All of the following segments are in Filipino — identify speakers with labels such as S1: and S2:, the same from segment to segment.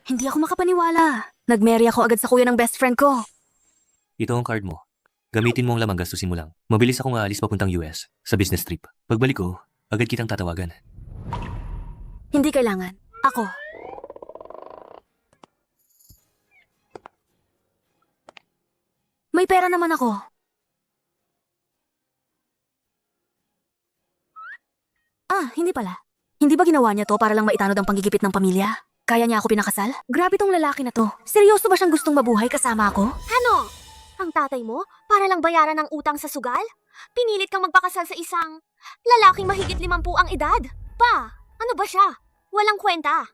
S1: Hindi ako makapaniwala. Nag-marry ako agad sa kuya ng best friend ko.
S2: Ito ang card mo. Gamitin mo ang lamang, gastusin mo lang. Mabilis akong aalis papuntang US sa business trip. Pagbalik ko, agad kitang tatawagan.
S1: Hindi kailangan. Ako. May pera naman ako. Hindi pala. Hindi ba ginawa niya to para lang maitanod ang panggigipit ng pamilya? Kaya niya ako pinakasal? Grabe tong lalaki na to. Seryoso ba siyang gustong mabuhay kasama ako?
S3: Ano? Ang tatay mo? Para lang bayaran ng utang sa sugal? Pinilit kang magpakasal sa isang lalaking mahigit 50 ang edad? Pa, ano ba siya? Walang kwenta.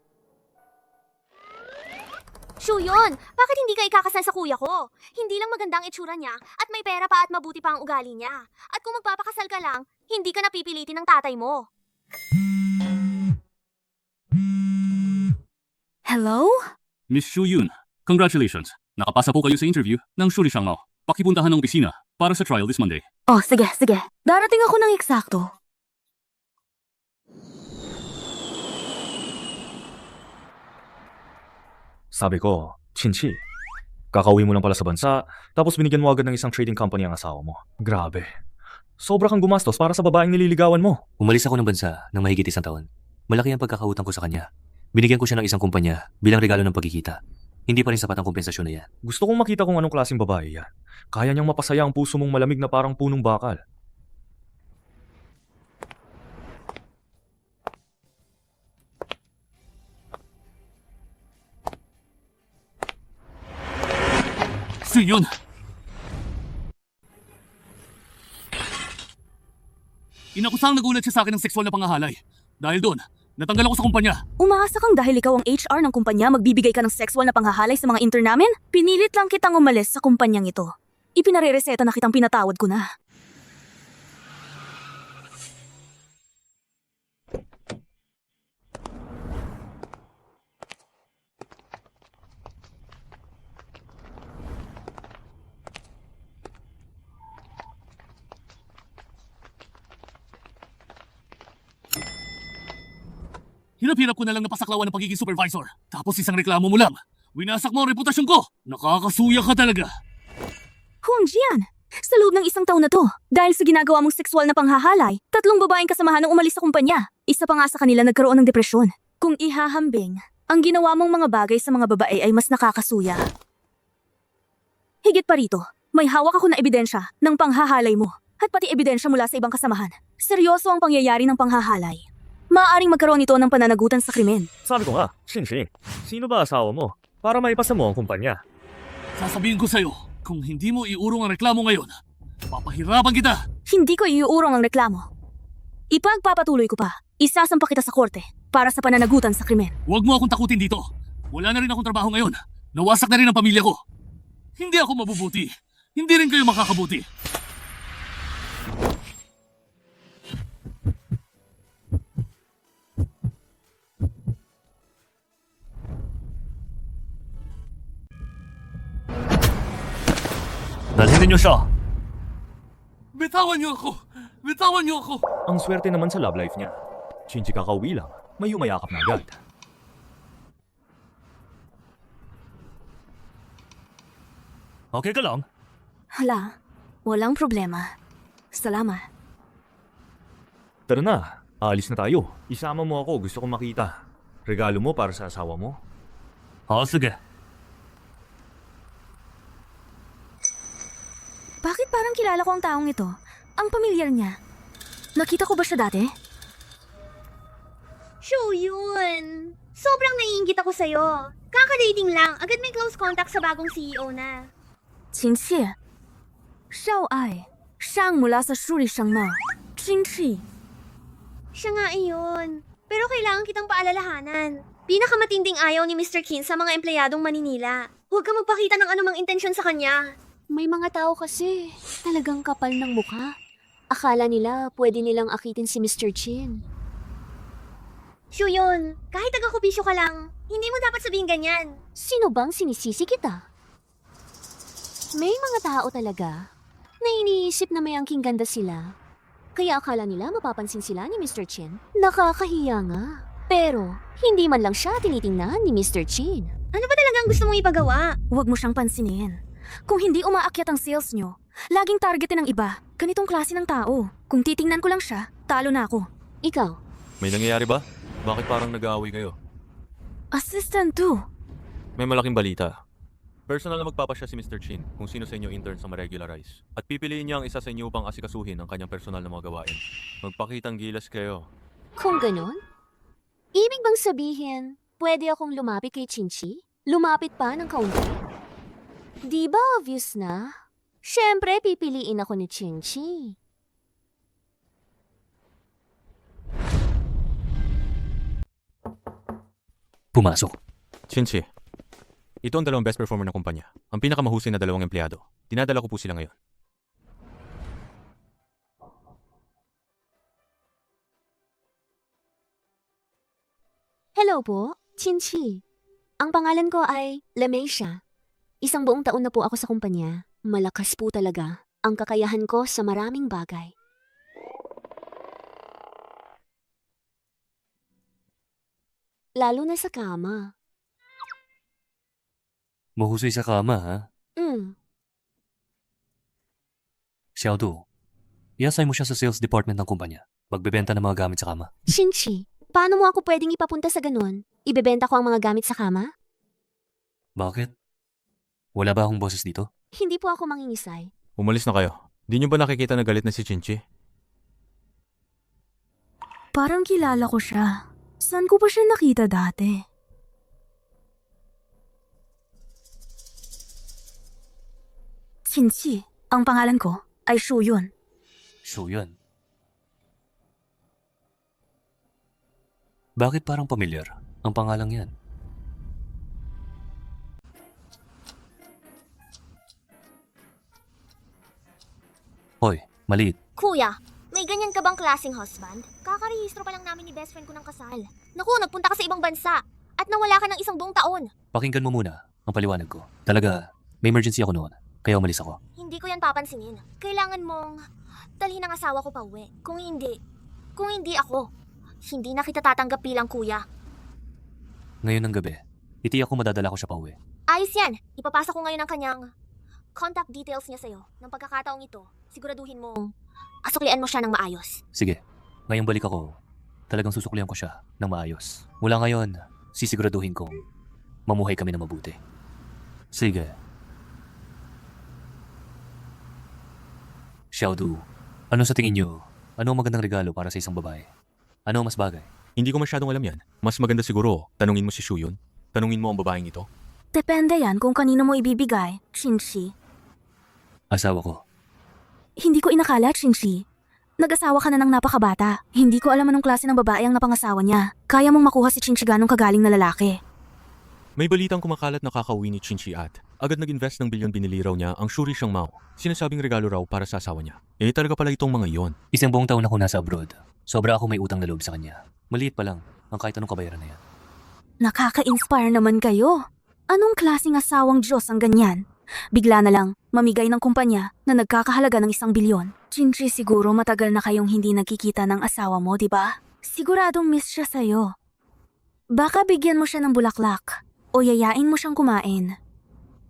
S3: Shuyon, bakit hindi ka ikakasal sa kuya ko? Hindi lang magandang itsura niya at may pera pa at mabuti pa ang ugali niya. At kung magpapakasal ka lang, hindi ka napipilitin ng tatay mo.
S1: Hello?
S4: Miss Shu Yun, congratulations. Nakapasa po kayo sa interview ng Shuri Shangmao. Pakipuntahan ng opisina para sa trial this Monday.
S1: Oh, sige. Darating ako ng eksakto.
S5: Sabi ko, Chinchi, kakauwi mo lang pala sa bansa, tapos binigyan mo agad ng isang trading company ang asawa mo. Grabe. Sobra kang gumastos para sa babaeng nililigawan mo.
S2: Umalis ako ng bansa ng mahigit 1 taon. Malaki ang pagkakautang ko sa kanya. Binigyan ko siya ng isang kumpanya bilang regalo ng pagkikita. Hindi pa rin sapat ang kompensasyon na yan.
S5: Gusto kong makita kung anong klaseng babae yan. Kaya niyang mapasaya ang puso mong malamig na parang punong bakal.
S4: Su Yun! Inakusang nagulat siya sa akin ng sexual na pangahalay. Dahil doon, natanggal ako sa kumpanya.
S1: Umaasa kang dahil ikaw ang HR ng kumpanya, magbibigay ka ng sexual na panghahalay sa mga intern namin? Pinilit lang kitang umalis sa kumpanyang ito. Ipinarereseta na kitang pinatawad ko na.
S4: Hirap-hirap ko na lang napasaklawan ng pagiging supervisor. Tapos isang reklamo mo lang. Winasak mo ang reputasyon ko. Nakakasuya ka talaga.
S1: Kung Jian, sa loob ng 1 taon na to, dahil sa ginagawa mong sexual na panghahalay, 3 babaeng kasamahan ang umalis sa kumpanya. Isa pa nga sa kanila nagkaroon ng depresyon. Kung ihahambing, ang ginawa mong mga bagay sa mga babae ay mas nakakasuya. Higit pa rito, may hawak ako na ebidensya ng panghahalay mo at pati ebidensya mula sa ibang kasamahan. Seryoso ang pangyayari ng panghahalay. Maaaring magkaroon ito ng pananagutan sa krimen.
S5: Sabi ko nga, Chinchi, sino ba asawa mo? Para maipasa mo ang kumpanya.
S4: Sasabihin ko sa'yo, kung hindi mo iurong ang reklamo ngayon, papahirapan kita.
S1: Hindi ko iuurong ang reklamo. Ipagpapatuloy ko pa. Isasampa kita sa korte para sa pananagutan sa krimen.
S4: Huwag mo akong takutin dito. Wala na rin akong trabaho ngayon. Nawasak na rin ang pamilya ko. Hindi ako mabubuti. Hindi rin kayo makakabuti.
S5: Dalhin niyo siya!
S4: Bitawan niyo ako! Bitawan niyo ako!
S5: Ang swerte naman sa love life niya. Chinchi kakauwi lang, may umayakap na agad. Okay ka lang?
S1: Hala, walang problema. Salamat.
S5: Tara na, aalis na tayo. Isama mo ako, gusto kong makita. Regalo mo para sa asawa mo.
S2: Sige.
S1: Bakit parang kilala ko ang taong ito? Ang pamilyar niya. Nakita ko ba siya dati?
S3: Shuyon! Sobrang naiingit ako sa'yo. Kakadating lang, agad may close contact sa bagong CEO na.
S1: 亲切，少爱，上mula sa Shuri Shangmao，亲戚。
S3: Siya nga iyon. Pero kailangan kitang paalalahanan. Pinakamatinding ayaw ni Mr. Kin sa mga empleyadong Maninila. Huwag ka magpakita ng anumang intensyon sa kanya.
S6: May mga tao kasi talagang kapal ng mukha. Akala nila pwede nilang akitin si Mr. Chin.
S3: Shuyon, kahit taga-kubisyo ka lang, hindi mo dapat sabihin ganyan.
S6: Sino bang sinisisi kita? May mga tao talaga na iniisip na may angking ganda sila. Kaya akala nila mapapansin sila ni Mr. Chin. Nakakahiya nga. Pero hindi man lang siya tinitingnan ni Mr. Chin.
S3: Ano ba talagang gusto mong ipagawa?
S1: Huwag mo siyang pansinin. Kung hindi umaakyat ang sales nyo, laging targetin ng iba. Ganitong klase ng tao. Kung titingnan ko lang siya, talo na ako.
S6: Ikaw,
S5: May nangyayari ba? Bakit parang nag-aaway kayo?
S1: Assistant 2.
S5: May malaking balita. Personal na magpapasya si Mr. Chin kung sino sa inyo intern sa ma-regularize. At pipiliin niya ang isa sa inyo upang asikasuhin ang kanyang personal na mga gawain. Magpakitang gilas kayo.
S6: kung ganun, ibig bang sabihin, pwede akong lumapit kay Chinchi? Lumapit pa ng kaunti? Di ba obvious na? Siyempre, pipiliin ako ni Chinchi.
S2: Pumasok.
S5: Chinchi, ito ang dalawang best performer ng kumpanya. Ang pinakamahusay na dalawang empleyado. Dinadala ko po sila ngayon.
S6: Hello po, Chinchi. Ang pangalan ko ay Lameisha. Isang buong taon na po ako sa kumpanya. Malakas po talaga ang kakayahan ko sa maraming bagay. Lalo na sa kama.
S2: Mahusay sa kama, ha? Xiaodu, iasay mo siya sa sales department ng kumpanya. Magbebenta ng mga gamit sa kama.
S6: Chinchi, paano mo ako pwedeng ipapunta sa ganun? Ibebenta ko ang mga gamit sa kama?
S2: Bakit? Wala ba akong boses dito?
S6: Hindi po ako mangingisay.
S5: Umalis na kayo. Di niyo ba nakikita na galit na si Chinchi?
S1: Parang kilala ko siya. Saan ko pa siya nakita dati? Chinchi. Ang pangalan ko ay Shuyun.
S2: Shuyun. Bakit parang pamilyar ang pangalang yan? Hoy, maliit.
S3: Kuya, may ganyan ka bang klaseng husband? Kakarehistro pa lang namin ni best friend ko ng kasal. Naku, nagpunta ka sa ibang bansa. At nawala ka ng isang buong taon.
S2: Pakinggan mo muna ang paliwanag ko. Talaga, may emergency ako noon. Kaya umalis ako.
S3: Hindi ko yan papansinin. Kailangan mong dalhin ang asawa ko pa uwi. Kung hindi ako, hindi na kita tatanggap bilang kuya.
S2: Ngayon ng gabi, itiyak ko madadala ko siya pa uwi.
S3: Ayos yan. Ipapasa ko ngayon ang kanyang contact details niya sa'yo. Ng pagkakataong ito, siguraduhin mong asuklian mo siya ng maayos.
S2: Sige, ngayong balik ako, talagang susuklihan ko siya ng maayos. Mula ngayon, sisiguraduhin kong mamuhay kami na mabuti. Sige. Xiaodu, ano sa tingin niyo? Ano ang magandang regalo para sa isang babae? Ano ang mas bagay?
S5: Hindi ko masyadong alam yan. Mas maganda siguro, tanungin mo si Shuyun. Tanungin mo ang babaeng ito.
S1: Depende yan kung kanino mo ibibigay, Chinchi.
S2: Asawa ko.
S1: Hindi ko inakala, Chinchi. Nag-asawa ka na ng napakabata. Hindi ko alam anong klase ng babae ang napangasawa niya. Kaya mong makuha si Chinchi ganong kagaling na lalaki.
S5: May balitang kumakalat na kakauwi ni Chinchi at agad nag-invest ng bilyon binili raw niya ang Shuri Shang Mao. Sinasabing regalo raw para sa asawa niya. Talaga pala itong mga iyon.
S2: Isang buong taon ako nasa abroad. Sobra ako may utang na loob sa kanya. Maliit pa lang ang kahit anong kabayaran na yan.
S1: Nakaka-inspire naman kayo. Anong klaseng asawang Diyos ang ganyan? Bigla na lang, mamigay ng kumpanya na nagkakahalaga ng 1 bilyon. Chinchi, siguro matagal na kayong hindi nagkikita ng asawa mo, di ba? Siguradong miss siya sa'yo. Baka bigyan mo siya ng bulaklak o yayain mo siyang kumain.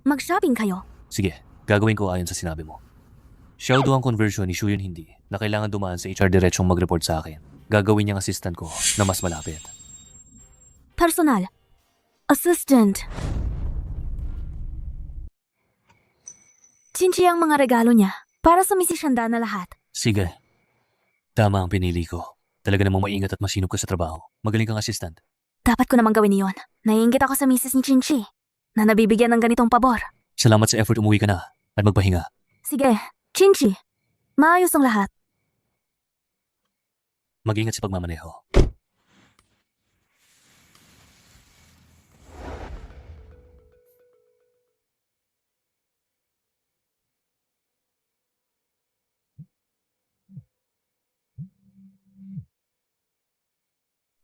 S1: Mag-shopping kayo.
S2: Sige, gagawin ko ayon sa sinabi mo. Xiaodu ang conversion ni Shuyun hindi na kailangan dumaan sa HR diretsong mag-report sa akin. Gagawin niyang assistant ko na mas malapit.
S1: Personal. Assistant. Chinchi ang mga regalo niya para sa misisanda na lahat.
S2: Sige. Tama ang pinili ko. Talaga namang maingat at masinop ka sa trabaho. Magaling kang assistant.
S1: Dapat ko namang gawin iyon. Naiingit ako sa misis ni Chinchi na nabibigyan ng ganitong pabor.
S2: Salamat sa effort, umuwi ka na at magpahinga.
S1: Sige, Chinchi. Maayos ang lahat.
S2: Mag-ingat sa pagmamaneho.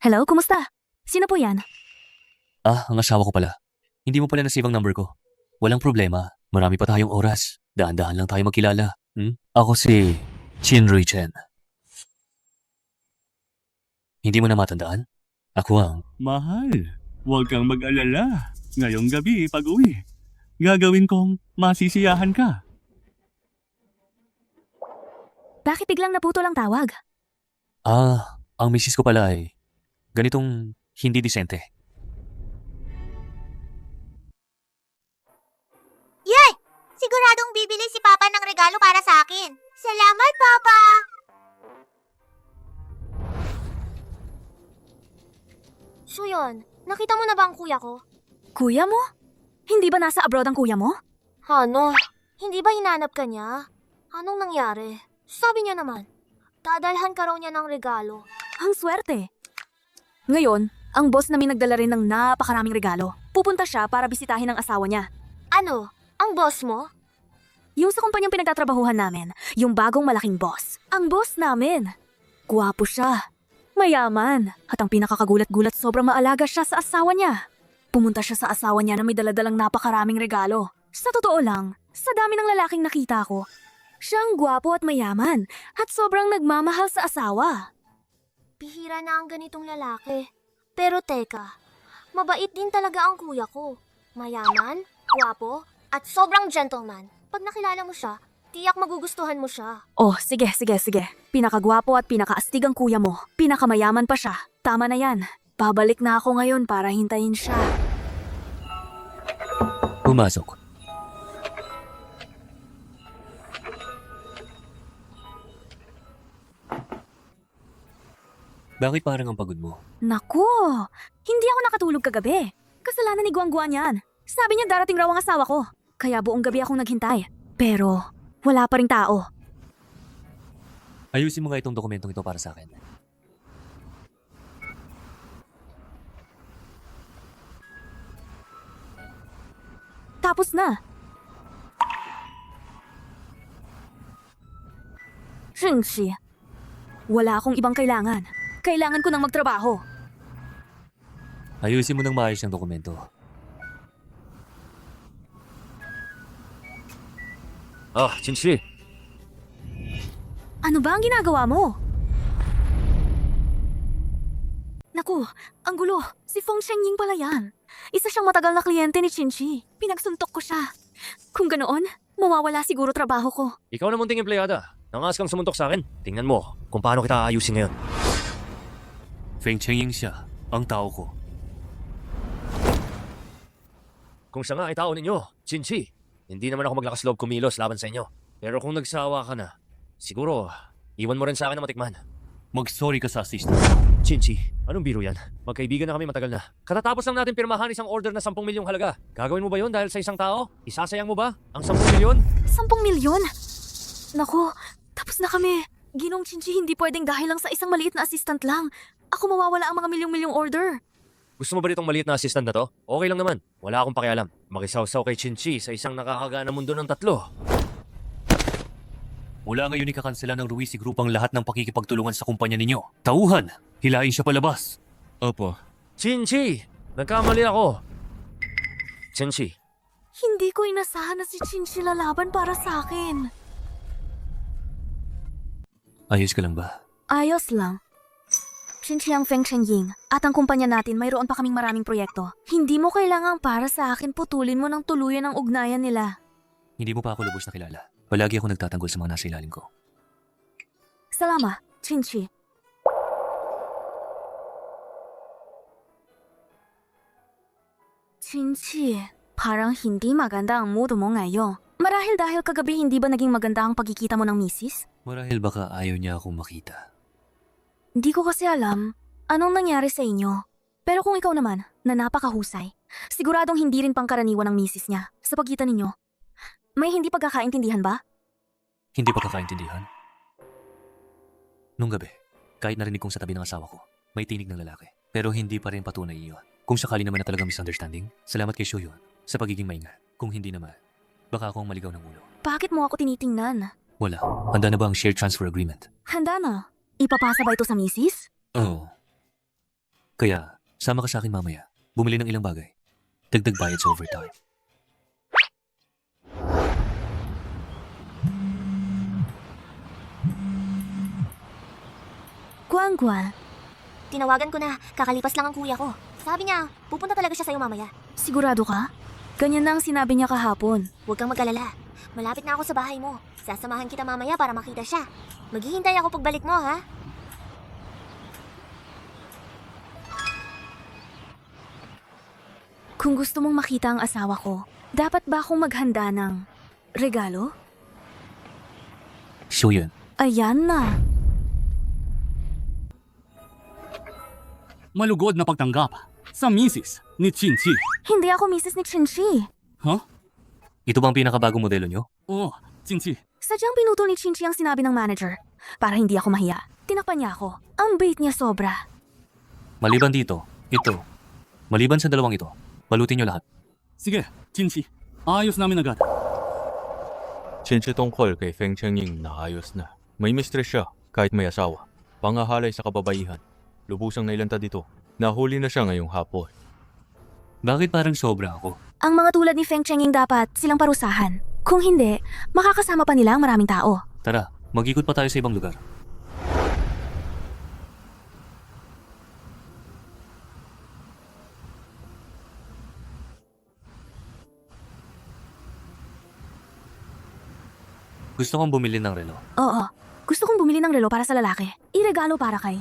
S1: Hello, kumusta? Sino po yan?
S2: Ah, ang asawa ko pala. Hindi mo pala nasave ang number ko. Walang problema. Marami pa tayong oras. Dahan-dahan lang tayo magkilala. Ako si Chin Rui Chen. Hindi mo na matandaan? Ako ang...
S4: Mahal, huwag kang mag-alala. Ngayong gabi, pag-uwi, gagawin kong masisiyahan ka.
S1: Bakit biglang naputol ang tawag?
S2: Ang misis ko pala ay ganitong hindi disente.
S3: Yay! Siguradong bibili si Papa ng regalo para sa akin. Salamat, Papa! So yun, nakita mo na ba ang kuya ko?
S1: Kuya mo? Hindi ba nasa abroad ang kuya mo?
S3: Ano? Hindi ba hinanap ka niya? Anong nangyari? Sabi niya naman, dadalhan ka raw niya ng regalo.
S1: Ang swerte. Ngayon, ang boss namin nagdala rin ng napakaraming regalo. Pupunta siya para bisitahin ang asawa niya.
S3: Ano? Ang boss mo?
S1: Yung sa kumpanyang pinagtatrabahuhan namin, yung bagong malaking boss. Ang boss namin. Gwapo siya. Mayaman. At ang pinakakagulat-gulat, sobrang maalaga siya sa asawa niya. Pumunta siya sa asawa niya na may daladalang napakaraming regalo. Sa totoo lang, sa dami ng lalaking nakita ko, siyang gwapo at mayaman at sobrang nagmamahal sa asawa.
S3: Bihira na ang ganitong lalaki. Pero teka, mabait din talaga ang kuya ko. Mayaman, gwapo, at sobrang gentleman. Pag nakilala mo siya, tiyak magugustuhan mo siya.
S1: Oh, sige. Pinakagwapo at pinakaastig ang kuya mo. Pinakamayaman pa siya. Tama na yan. Babalik na ako ngayon para hintayin siya.
S2: Pumasok. Bakit parang ang pagod mo?
S1: Naku, hindi ako nakatulog kagabi. Kasalanan ni Guangguan yan. Sabi niya darating raw ang asawa ko. Kaya buong gabi akong naghintay. Pero wala pa ring tao.
S2: Ayusin mo nga itong dokumentong ito para sa akin.
S1: Tapos na. Shingshi, wala akong ibang kailangan. Kailangan ko nang magtrabaho.
S2: Ayusin mo ng maayos yung dokumento.
S5: Chinchi.
S1: Ano ba ang ginagawa mo? Naku, ang gulo. Si Feng Shengying pala yan. Isa siyang matagal na kliyente ni Chinchi. Pinagsuntok ko siya. Kung ganoon, mawawala siguro trabaho ko.
S7: Ikaw na munting empleyada. Nangas kang sumuntok sa akin. Tingnan mo kung paano kita aayusin ngayon.
S2: Feng Chengying siya, ang tao ko.
S7: Kung siya nga ay tao ninyo, Chinchi, hindi naman ako maglakas loob kumilos laban sa inyo. Pero kung nagsawa ka na, siguro, iwan mo rin sa akin na matikman.
S2: Mag-sorry ka sa assistant.
S7: Chinchi, anong biro yan? Magkaibigan na kami matagal na. Katatapos lang natin pirmahan isang order na 10 milyong halaga. Gagawin mo ba yun dahil sa isang tao? Isasayang mo ba ang 10 milyon?
S1: 10 milyon? Naku, tapos na kami. Ginong Chinchi, hindi pwedeng dahil lang sa isang maliit na assistant lang. Ako mawawala ang mga milyong-milyong order.
S7: Gusto mo ba itong maliit na assistant na to? Okay lang naman. Wala akong pakialam. Makisawsaw kay Chinchi sa isang nakakagana mundo ng 3.
S2: Mula ngayon ikakansela ng Ruiz Group ang lahat ng pakikipagtulungan sa kumpanya ninyo. Tauhan! Hilain siya palabas.
S4: Opo.
S7: Chinchi! Nagkamali ako. Chinchi,
S1: Hindi ko inasahan na si Chinchi lalaban para sa akin.
S2: Ayos ka lang ba?
S1: Ayos lang. Chinchi ang Feng Shengying at ang kumpanya natin mayroon pa kaming maraming proyekto. Hindi mo kailangang para sa akin putulin mo ng tuluyan ang ugnayan nila.
S2: Hindi mo pa ako lubos na kilala. Palagi ako nagtatanggol sa mga nasa ilalim ko.
S1: Salamat, Chinchi. Chinchi, parang hindi maganda ang mood mo ngayon. Marahil dahil kagabi hindi ba naging maganda ang pagkikita mo ng misis?
S2: Marahil baka ayaw niya akong makita.
S1: Hindi ko kasi alam anong nangyari sa inyo. Pero kung ikaw naman, na napakahusay, siguradong hindi rin pangkaraniwan ng misis niya sa pagitan ninyo. May hindi pagkakaintindihan ba?
S2: Hindi pa kakaintindihan? Nung gabi, kahit narinig kong sa tabi ng asawa ko, may tinig ng lalaki. Pero hindi pa rin patunay iyon. Kung sakali naman na talagang misunderstanding, salamat kay Shoyun sa pagiging maingat. Kung hindi naman, baka akong maligaw ng ulo.
S1: Bakit mo ako tinitingnan?
S2: Wala. Handa na ba ang share transfer agreement?
S1: Handa na. Ipapasa ba ito sa misis?
S2: Oo. Kaya, sama ka sa akin mamaya. Bumili ng ilang bagay. Dagdag bayad sa overtime.
S1: Guangguan,
S3: Tinawagan ko na, kakalipas lang ang kuya ko. Sabi niya, pupunta talaga siya sa'yo mamaya.
S1: Sigurado ka? Ganyan na ang sinabi niya kahapon.
S3: Huwag kang mag-alala. Malapit na ako sa bahay mo. Sasamahan kita mamaya para makita siya. Maghihintay ako pagbalik mo, ha?
S1: Kung gusto mong makita ang asawa ko, dapat ba akong maghanda ng regalo?
S2: Shoyun,
S1: Ayan na.
S4: Malugod na pagtanggap sa misis ni Chinchi.
S1: Hindi ako misis ni Chinchi.
S4: Huh?
S2: ito bang pinakabagong modelo nyo?
S4: Oh, Chinchi.
S1: Sadyang pinutol ni Chinchi ang sinabi ng manager. Para hindi ako mahiya. Tinakpan niya ako. Ang bait niya sobra.
S2: Maliban dito, ito. Maliban sa dalawang ito, balutin nyo lahat.
S4: Sige, Chinchi. Ayos namin agad.
S5: Chinchi tungkol kay Feng Chengying naayos na. May mistress siya kahit may asawa. Pangahalay sa kababaihan. Lubusang nailantad dito. Nahuli na siya ngayong hapon.
S2: Bakit parang sobra ako?
S1: Ang mga tulad ni Feng Chengying dapat silang parusahan. Kung hindi, makakasama pa nila ang maraming tao.
S2: Tara, mag-ikot pa tayo sa ibang lugar. Gusto kong bumili ng relo.
S1: Oo. Gusto kong bumili ng relo para sa lalaki. Iregalo para kay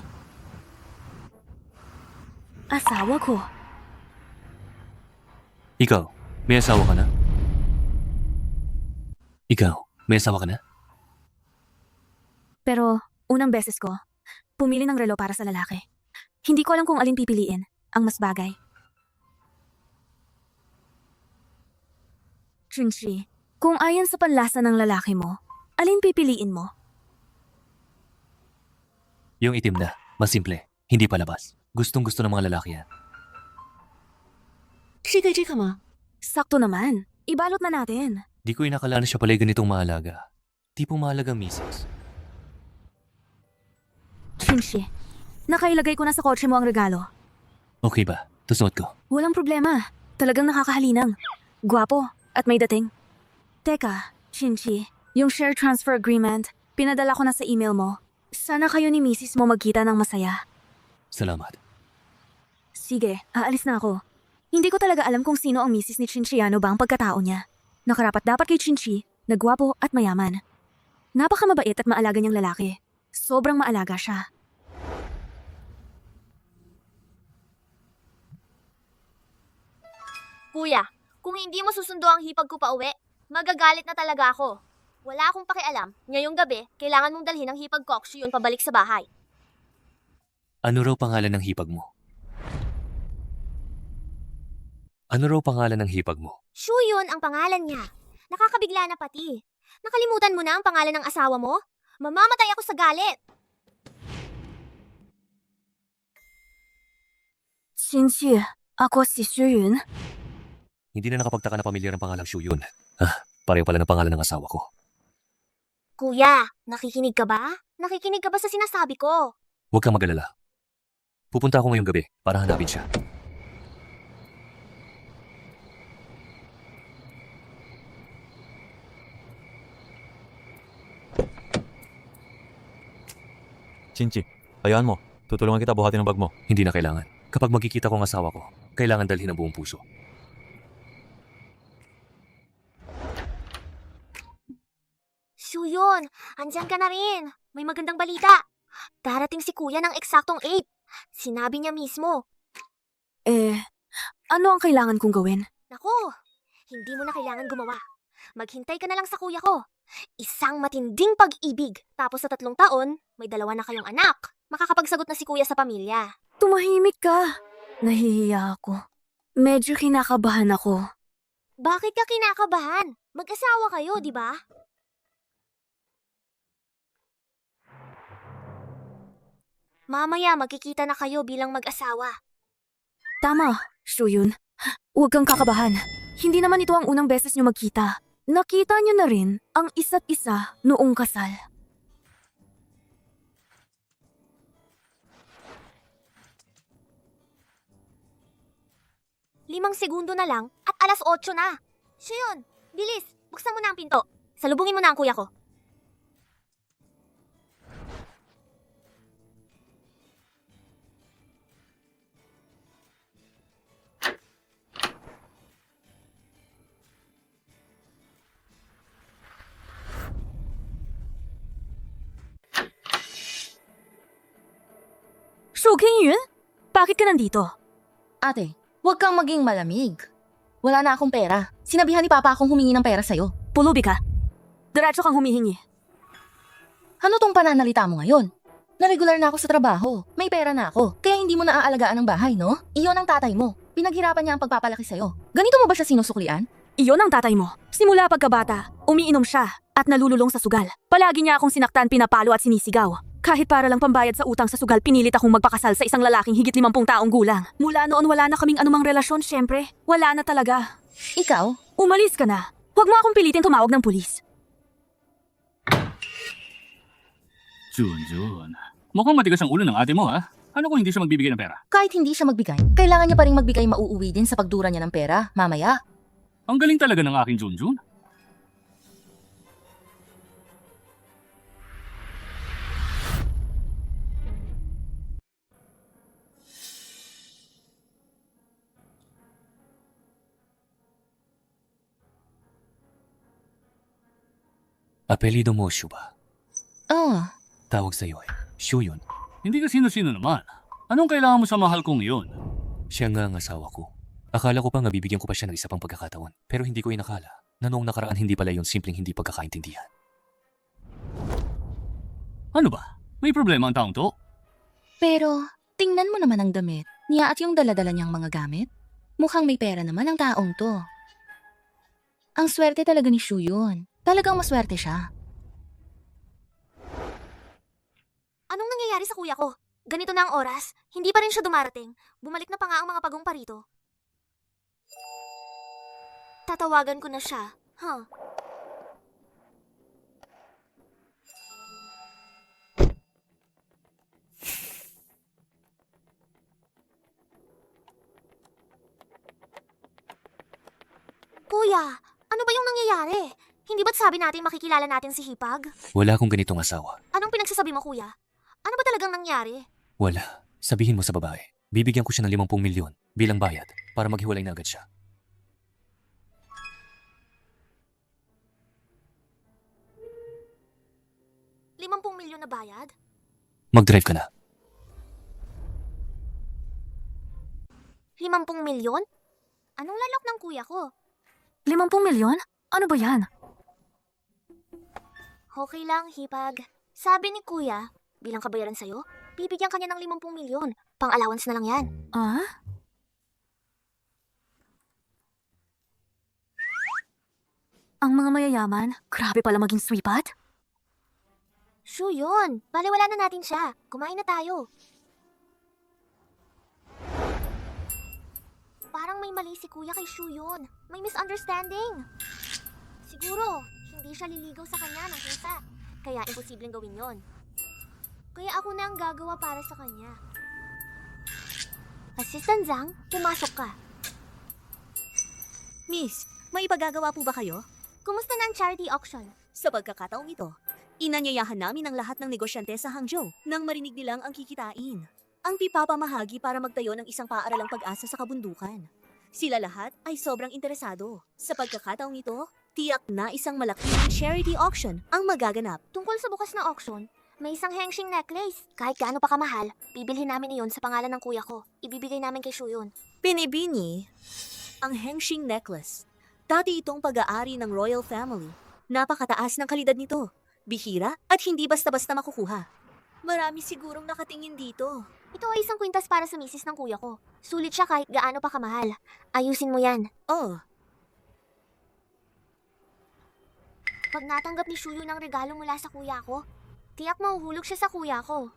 S1: asawa ko.
S2: Ikaw, may asawa ka na? Ikaw, may asawa ka na?
S1: Pero, unang beses ko, pumili ng relo para sa lalaki. Hindi ko alam kung alin pipiliin, ang mas bagay. Chinchi, kung ayon sa panlasa ng lalaki mo, alin pipiliin mo?
S2: Yung itim na, mas simple, hindi palabas. Gustong gusto ng mga lalaki yan.
S1: Chika ma. Sakto naman. Ibalot na natin.
S2: Di ko inakala na siya pala'y ganitong mahalaga. Tipong mahalagang misis.
S1: Chinchi, nakailagay ko na sa kotse mo ang regalo.
S2: Okay ba? Tusuot ko.
S1: Walang problema. Talagang nakakahalinang. Gwapo at may dating. Teka, Chinchi, yung share transfer agreement, pinadala ko na sa email mo. Sana kayo ni misis mo magkita ng masaya.
S2: Salamat.
S1: Sige, aalis na ako. Hindi ko talaga alam kung sino ang misis ni Chinchiano ba ang pagkatao niya. Nakarapat dapat kay Chinchi, nagwapo at mayaman. Napakamabait at maalaga niyang lalaki. Sobrang maalaga siya.
S3: Kuya, kung hindi mo susundo ang hipag ko pa uwi, magagalit na talaga ako. Wala akong pakialam. Ngayong gabi, kailangan mong dalhin ang hipag koksyo yun pabalik sa bahay.
S2: Ano raw pangalan ng hipag mo? Ano raw pangalan ng hipag mo?
S3: Shuyun ang pangalan niya. Nakakabigla na pati. Nakalimutan mo na ang pangalan ng asawa mo? Mamamatay ako sa galit.
S1: Chinchi, ako si Shuyun.
S2: Hindi na nakapagtaka na pamilyar ang pangalang Shuyun. Pareho pala ng pangalan ng asawa ko.
S3: Kuya, nakikinig ka ba? Nakikinig ka ba sa sinasabi ko?
S2: Huwag kang mag-alala. Pupunta ako ngayong gabi para hanapin siya.
S5: Chinchi, hayaan mo. Tutulungan kita buhatin ang bag mo.
S2: Hindi na kailangan. Kapag magkikita ko ang asawa ko, kailangan dalhin ang buong puso.
S3: Shuyun, andyan ka na rin. May magandang balita. Darating si kuya ng eksaktong 8. Sinabi niya mismo.
S1: Ano ang kailangan kong gawin?
S3: Naku, hindi mo na kailangan gumawa. Maghintay ka na lang sa kuya ko. Isang matinding pag-ibig. Tapos sa 3 taon, may 2 na kayong anak. Makakapagsagot na si kuya sa pamilya.
S1: Tumahimik ka. Nahihiya ako. Medyo kinakabahan ako.
S3: Bakit ka kinakabahan? Mag-asawa kayo, di ba? Mamaya magkikita na kayo bilang mag-asawa.
S1: Tama, Shuyun. Huwag kang kakabahan. Hindi naman ito ang unang beses niyo magkita. Nakita niyo na rin ang isa't isa noong kasal.
S3: Limang segundo na lang at alas 8 na. Shuyun, bilis, buksan mo na ang pinto. Salubungin mo na ang kuya ko.
S1: Zhou Kengyun? Bakit ka nandito?
S8: Ate, huwag kang maging malamig. Wala na akong pera. Sinabihan ni Papa akong humingi ng pera sa'yo.
S1: Pulubi ka. Diretso kang humihingi.
S8: Ano tong pananalita mo ngayon? Na-regular na ako sa trabaho. May pera na ako. Kaya hindi mo naaalagaan ang bahay, no? Iyon ang tatay mo. Pinaghirapan niya ang pagpapalaki sa'yo. Ganito mo ba siya sinusuklian?
S1: Iyon ang tatay mo. Simula pagkabata, umiinom siya at nalululong sa sugal. Palagi niya akong sinaktan, pinapalo at sinisigaw. Kahit para lang pambayad sa utang sa sugal, pinilit akong magpakasal sa isang lalaking higit 50 taong gulang. Mula noon wala na kaming anumang relasyon, syempre. Wala na talaga.
S8: Ikaw?
S1: Umalis ka na. Huwag mo akong pilitin tumawag ng pulis.
S4: Junjun. Mukhang matigas ang ulo ng ate mo, ha? Ano kung hindi siya magbibigay ng pera?
S8: Kahit hindi siya magbigay, kailangan niya pa rin magbigay mauuwi din sa pagdura niya ng pera, mamaya.
S4: Ang galing talaga ng aking Junjun.
S2: Apelido mo, Shu ba?
S8: Oh,
S2: Tawag sa'yo eh. Shu yun.
S4: Hindi ka sino-sino naman. Anong kailangan mo sa mahal kong iyon?
S2: Siya nga ang asawa ko. Akala ko pa nga bibigyan ko pa siya ng isa pang pagkakataon. Pero hindi ko inakala na noong nakaraan hindi pala yun simpleng hindi pagkakaintindihan.
S4: Ano ba? May problema ang taong to?
S8: pero tingnan mo naman ang damit niya at yung daladala niyang mga gamit. Mukhang may pera naman ang taong to. Ang swerte talaga ni Shu yun. Talagang maswerte siya.
S3: Anong nangyayari sa kuya ko? Ganito na ang oras. Hindi pa rin siya dumarating. Bumalik na pa nga ang mga pagong parito. Tatawagan ko na siya. Huh. Kuya, ano ba yung nangyayari? Hindi ba't sabi natin makikilala natin si Hipag?
S2: Wala akong ganitong asawa.
S3: Anong pinagsasabi mo, kuya? Ano ba talagang nangyari?
S2: Wala. Sabihin mo sa babae. Bibigyan ko siya ng 50 milyon bilang bayad para maghiwalay na agad siya.
S3: ₱50 milyon na bayad?
S2: Mag-drive ka na.
S3: 50 milyon? Anong lalok ng kuya ko?
S1: 50 milyon? Ano ba yan?
S3: Okay lang, Hipag. Sabi ni kuya, bilang kabayaran sa'yo, bibigyan kanya ng 50 milyon. Pang-allowance na lang yan.
S1: Ah? Ang mga mayayaman, grabe pala maging swipat.
S3: Sure yun. Baliwala na natin siya. Kumain na tayo. Parang may mali si kuya kay Shu yun. May misunderstanding. Siguro, hindi siya liligaw sa kanya ng kusa. Kaya imposibleng gawin yon. Kaya ako na ang gagawa para sa kanya. Assistant Zhang, pumasok ka.
S1: Miss, may ipagagawa po ba kayo?
S3: Kumusta na ang charity auction?
S1: Sa pagkakataong ito, inanyayahan namin ang lahat ng negosyante sa Hangzhou nang marinig nilang ang kikitain. Ang pipapamahagi para magtayo ng isang paaralang pag-asa sa kabundukan. Sila lahat ay sobrang interesado. Sa pagkakataong ito, tiyak na isang malaking charity auction ang magaganap.
S3: Tungkol sa bukas na auction, may isang hengshing necklace. Kahit gaano pa kamahal, bibilhin namin iyon sa pangalan ng kuya ko. Ibibigay namin kay Shu yun.
S1: Binibini ang hengshing necklace. Dati itong pag-aari ng royal family. Napakataas ng kalidad nito. Bihira at hindi basta-basta makukuha. Marami sigurong nakatingin dito.
S3: Ito ay isang kwintas para sa misis ng kuya ko. Sulit siya kahit gaano pa kamahal. Ayusin mo yan.
S1: Oh,
S3: Pag natanggap ni Shuyu ng regalo mula sa kuya ko, tiyak mahuhulog siya sa kuya ko.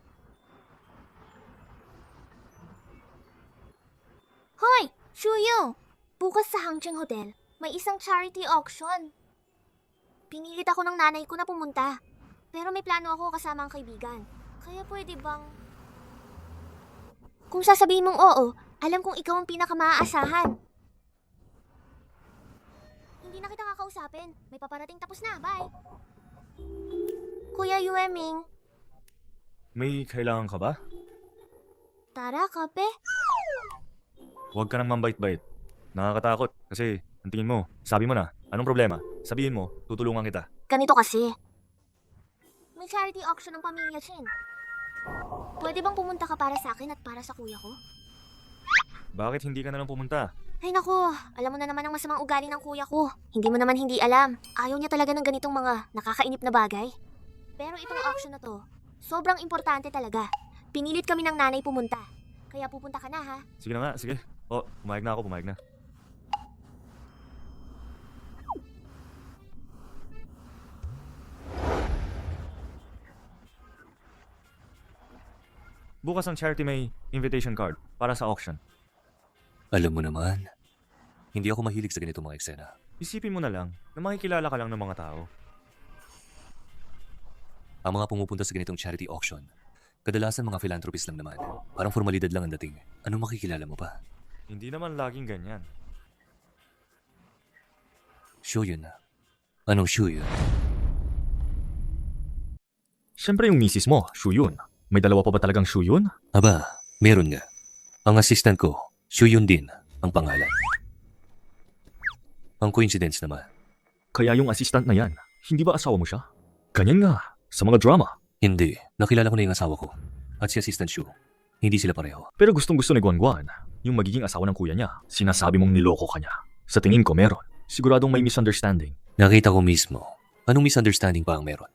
S3: Hoy! Shuyu! Bukas sa Hangzhou Hotel, may isang charity auction. Pinilit ako ng nanay ko na pumunta. Pero may plano ako kasama ang kaibigan. Kaya pwede bang... Kung sasabihin mong oo, alam kong ikaw ang pinakamaaasahan. Hindi na kita kakausapin. May paparating, tapos na. Bye! Kuya Yueming,
S9: May kailangan ka ba?
S3: tara, kape.
S9: Huwag ka nang mambait-bait. Nakakatakot kasi ang tingin mo, sabi mo na, anong problema? Sabihin mo, tutulungan kita.
S3: Ganito kasi. May charity auction ng pamilya Chin. Pwede bang pumunta ka para sa akin at para sa kuya ko?
S9: Bakit hindi ka na lang pumunta?
S3: Ay nako, alam mo na naman ang masamang ugali ng kuya ko. Hindi mo naman hindi alam. Ayaw niya talaga ng ganitong mga nakakainip na bagay. Pero itong auction na to, sobrang importante talaga. Pinilit kami ng nanay pumunta. Kaya pupunta ka na ha.
S9: Sige na nga, sige. Oh, pumayag na ako, pumayag na. Bukas ang charity may invitation card para sa auction.
S2: Alam mo naman, hindi ako mahilig sa ganitong mga eksena.
S9: Isipin mo na lang na makikilala ka lang ng mga tao.
S2: Ang mga pumupunta sa ganitong charity auction, kadalasan mga philanthropist lang naman. Parang formalidad lang ang dating. Anong makikilala mo pa?
S9: Hindi naman laging ganyan.
S2: Show yun. Anong show yun?
S9: Siyempre yung misis mo, Shuyun. May dalawa pa ba talagang Shuyun?
S2: Aba, meron nga. Ang assistant ko, Shuyun din ang pangalan. Ang coincidence naman,
S9: Kaya yung assistant na yan, hindi ba asawa mo siya? Ganyan nga, sa mga drama.
S2: hindi. Nakilala ko na yung asawa ko. At si assistant Shu. Hindi sila pareho.
S9: Pero gustong gusto ni Guan yung magiging asawa ng kuya niya. Sinasabi mong niloko ka niya. Sa tingin ko meron. Siguradong may misunderstanding.
S2: Nakita ko mismo. Anong misunderstanding pa ang meron?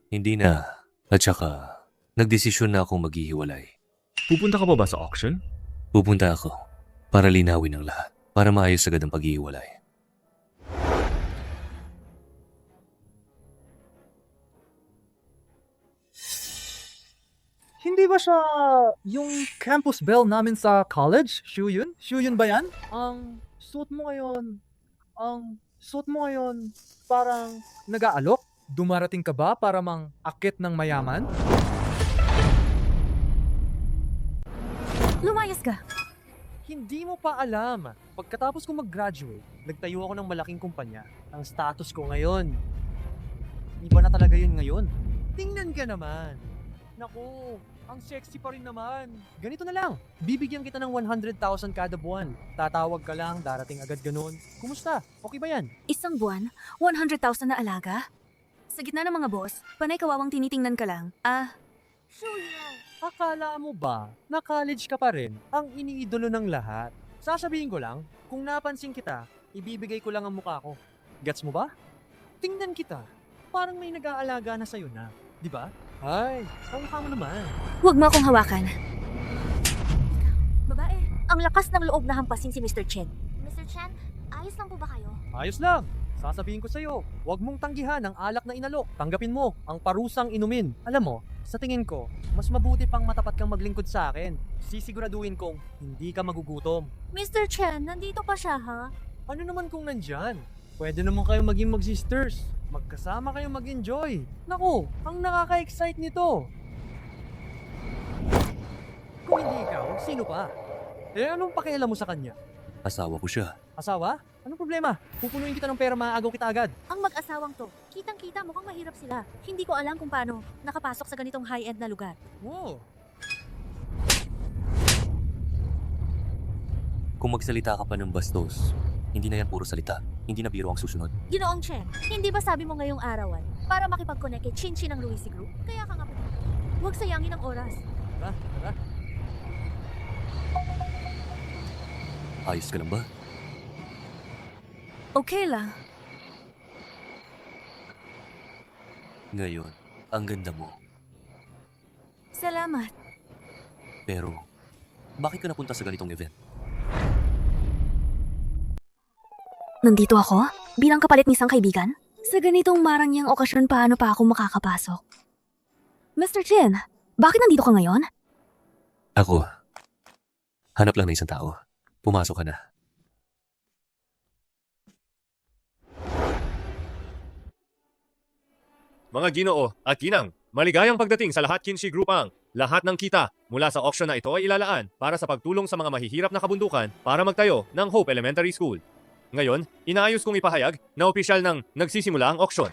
S2: Hindi na. At saka, nagdesisyon na akong maghihiwalay.
S9: Pupunta ka pa ba sa auction?
S2: Pupunta ako para linawin ang lahat. Para maayos agad ang paghihiwalay.
S10: Hindi ba siya yung campus bell namin sa college? Shuyun? Shuyun ba yan? Ang suit mo ngayon parang nag-aalok? Dumarating ka ba para mang akit ng mayaman?
S1: Lumayas ka.
S10: Hindi mo pa alam. Pagkatapos ko mag-graduate, nagtayo ako ng malaking kumpanya. Ang status ko ngayon. Iba na talaga yun ngayon. Tingnan ka naman. Naku, ang sexy pa rin naman. Ganito na lang, bibigyan kita ng 100,000 kada buwan. Tatawag ka lang, darating agad ganun. Kumusta? Okay ba yan?
S1: Isang buwan, 100,000 na alaga? Sa gitna ng mga boss, panay kawawang tinitingnan ka lang.
S3: Shuyun!
S10: Akala mo ba na college ka pa rin ang iniidolo ng lahat? Sasabihin ko lang, kung napansin kita, ibibigay ko lang ang mukha ko. Gets mo ba? Tingnan kita. Parang may nag-aalaga na sa'yo na. Di ba? Ay, ang mukha mo naman.
S1: Huwag mo akong hawakan.
S3: Babae.
S6: Ang lakas ng loob na hampasin si Mr. Chen.
S3: Mr. Chen, ayos lang po ba kayo?
S10: Ayos lang. Sasabihin ko sa'yo, huwag mong tanggihan ang alak na inalok. Tanggapin mo ang parusang inumin. Alam mo, sa tingin ko, mas mabuti pang matapat kang maglingkod sa akin. Sisiguraduhin kong hindi ka magugutom.
S6: Mr. Chen, nandito pa siya ha?
S10: Ano naman kung nandyan? Pwede naman kayong maging mag-sisters. Magkasama kayong mag-enjoy. Naku, ang nakaka-excite nito. Kung hindi ikaw, sino pa? Eh anong pakialam mo sa kanya?
S2: Asawa ko siya.
S10: Asawa? Anong problema? Pupunuin kita ng pera, maaagaw kita agad.
S6: Ang mag-asawang to, kitang-kita mukhang mahirap sila. Hindi ko alam kung paano nakapasok sa ganitong high-end na lugar.
S10: Wow.
S2: Kung magsalita ka pa ng bastos, hindi na yan puro salita. Hindi na biro ang susunod.
S6: Ginoong Chen, hindi ba sabi mo ngayong arawan para makipag-connect kay Chin-Chin ng Luisi Group? Kaya ka nga pumunta. Huwag sayangin ang oras.
S10: Tara, tara.
S2: Ayos ka lang ba?
S1: Okay lang.
S2: Ngayon, ang ganda mo.
S1: Salamat.
S2: Pero, bakit ka napunta sa ganitong event?
S1: Nandito ako? Bilang kapalit ni isang kaibigan? Sa ganitong marangyang okasyon, paano pa ako makakapasok? Mr. Chen, bakit nandito ka ngayon?
S2: Ako, hanap lang ng isang tao. Pumasok ka na.
S5: Mga Ginoo at Ginang, maligayang pagdating sa lahat Kinshi Group ang lahat ng kita mula sa auction na ito ay ilalaan para sa pagtulong sa mga mahihirap na kabundukan para magtayo ng Hope Elementary School. Ngayon, inaayos kong ipahayag na opisyal nang nagsisimula ang auction.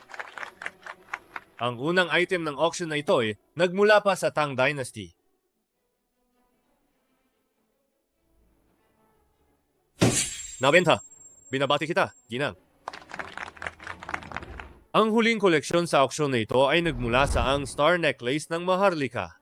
S5: Ang unang item ng auction na ito ay nagmula pa sa Tang Dynasty. Nabenta. Binabati kita, Ginang. Ang huling koleksyon sa auksyon na ito ay nagmula sa ang Star Necklace ng Maharlika.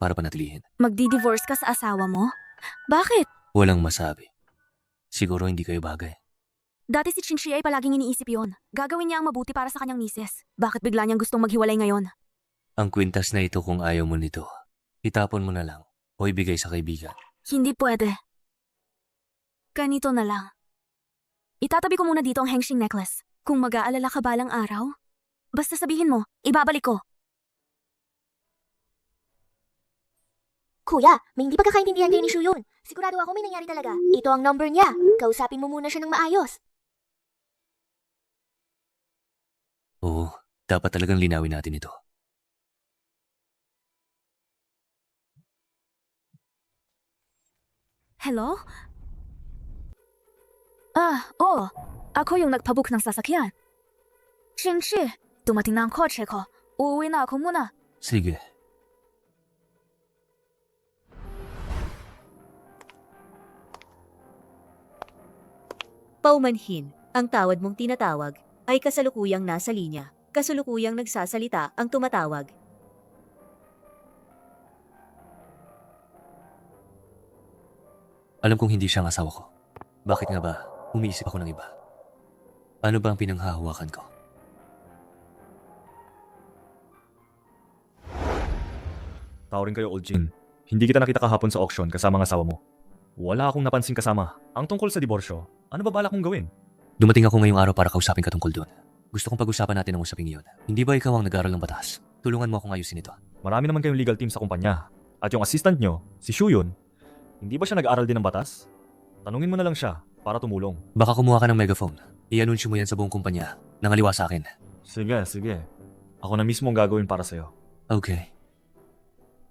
S2: para panatilihin.
S1: Magdi-divorce ka sa asawa mo? Bakit?
S2: Walang masabi. Siguro hindi kayo bagay.
S1: Dati si Chinchi ay palaging iniisip yon. Gagawin niya ang mabuti para sa kanyang misis. Bakit bigla niyang gustong maghiwalay ngayon?
S2: Ang kwintas na ito kung ayaw mo nito, itapon mo na lang o ibigay sa kaibigan.
S1: Hindi pwede. Ganito na lang. Itatabi ko muna dito ang hengshing necklace. Kung mag-aalala ka balang araw, basta sabihin mo, ibabalik ko.
S3: Kuya, may hindi pagkakaintindihan kayo ni Shuyun. Sigurado ako may nangyari talaga. Ito ang number niya. Kausapin mo muna siya ng maayos.
S2: Oo, dapat talagang linawin natin ito.
S1: Hello? Oo. Ako yung nagpabook ng sasakyan. Chinchi, dumating na ang kotse ko. Uuwi na ako muna.
S2: Sige.
S11: Paumanhin, ang tawad mong tinatawag ay kasalukuyang nasa linya. Kasalukuyang nagsasalita ang tumatawag.
S2: Alam kong hindi siya ang asawa ko. Bakit nga ba umiisip ako ng iba? Ano ba ang pinanghahawakan ko?
S9: Tawarin kayo, Old Jin. Hindi kita nakita kahapon sa auction kasama ng asawa mo. Wala akong napansin kasama. Ang tungkol sa diborsyo, ano ba balak kong gawin?
S2: Dumating ako ngayong araw para kausapin ka tungkol doon. Gusto kong pag-usapan natin ang usaping iyon. Hindi ba ikaw ang nag-aaral ng batas? Tulungan mo akong ayusin ito.
S9: Marami naman kayong legal team sa kumpanya. At yung assistant nyo, si Shuyun, hindi ba siya nag-aaral din ng batas? Tanungin mo na lang siya para tumulong.
S2: Baka kumuha ka ng megaphone. I-anunsyo mo yan sa buong kumpanya. Nangaliwa sa akin.
S9: Sige. Ako na mismo ang gagawin para sa'yo.
S2: Okay.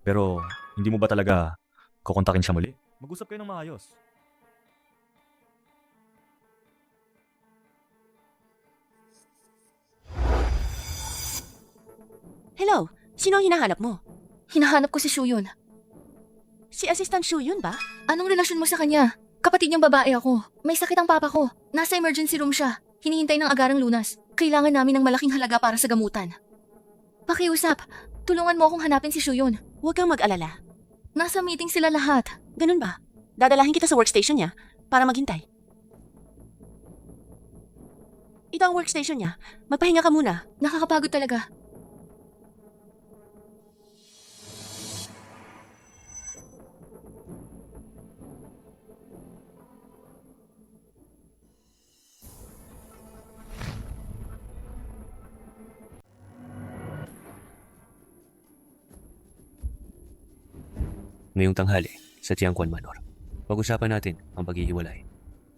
S9: Pero, hindi mo ba talaga kukontakin siya muli? Mag-usap kayo ng maayos.
S8: Hello, sino ang hinahanap mo? Hinahanap ko si Shuyun. Si Assistant Shuyun ba? Anong relasyon mo sa kanya? Kapatid niyang babae ako. May sakit ang papa ko. Nasa emergency room siya. Hinihintay ng agarang lunas. Kailangan namin ng malaking halaga para sa gamutan. Pakiusap, tulungan mo akong hanapin si Shuyun. Huwag kang mag-alala. Nasa meeting sila lahat. Ganun ba? Dadalahin kita sa workstation niya para maghintay. Ito ang workstation niya. Magpahinga ka muna. Nakakapagod talaga.
S2: Ngayong tanghali, sa Tiangquan Manor. Pag-usapan natin ang paghihiwalay.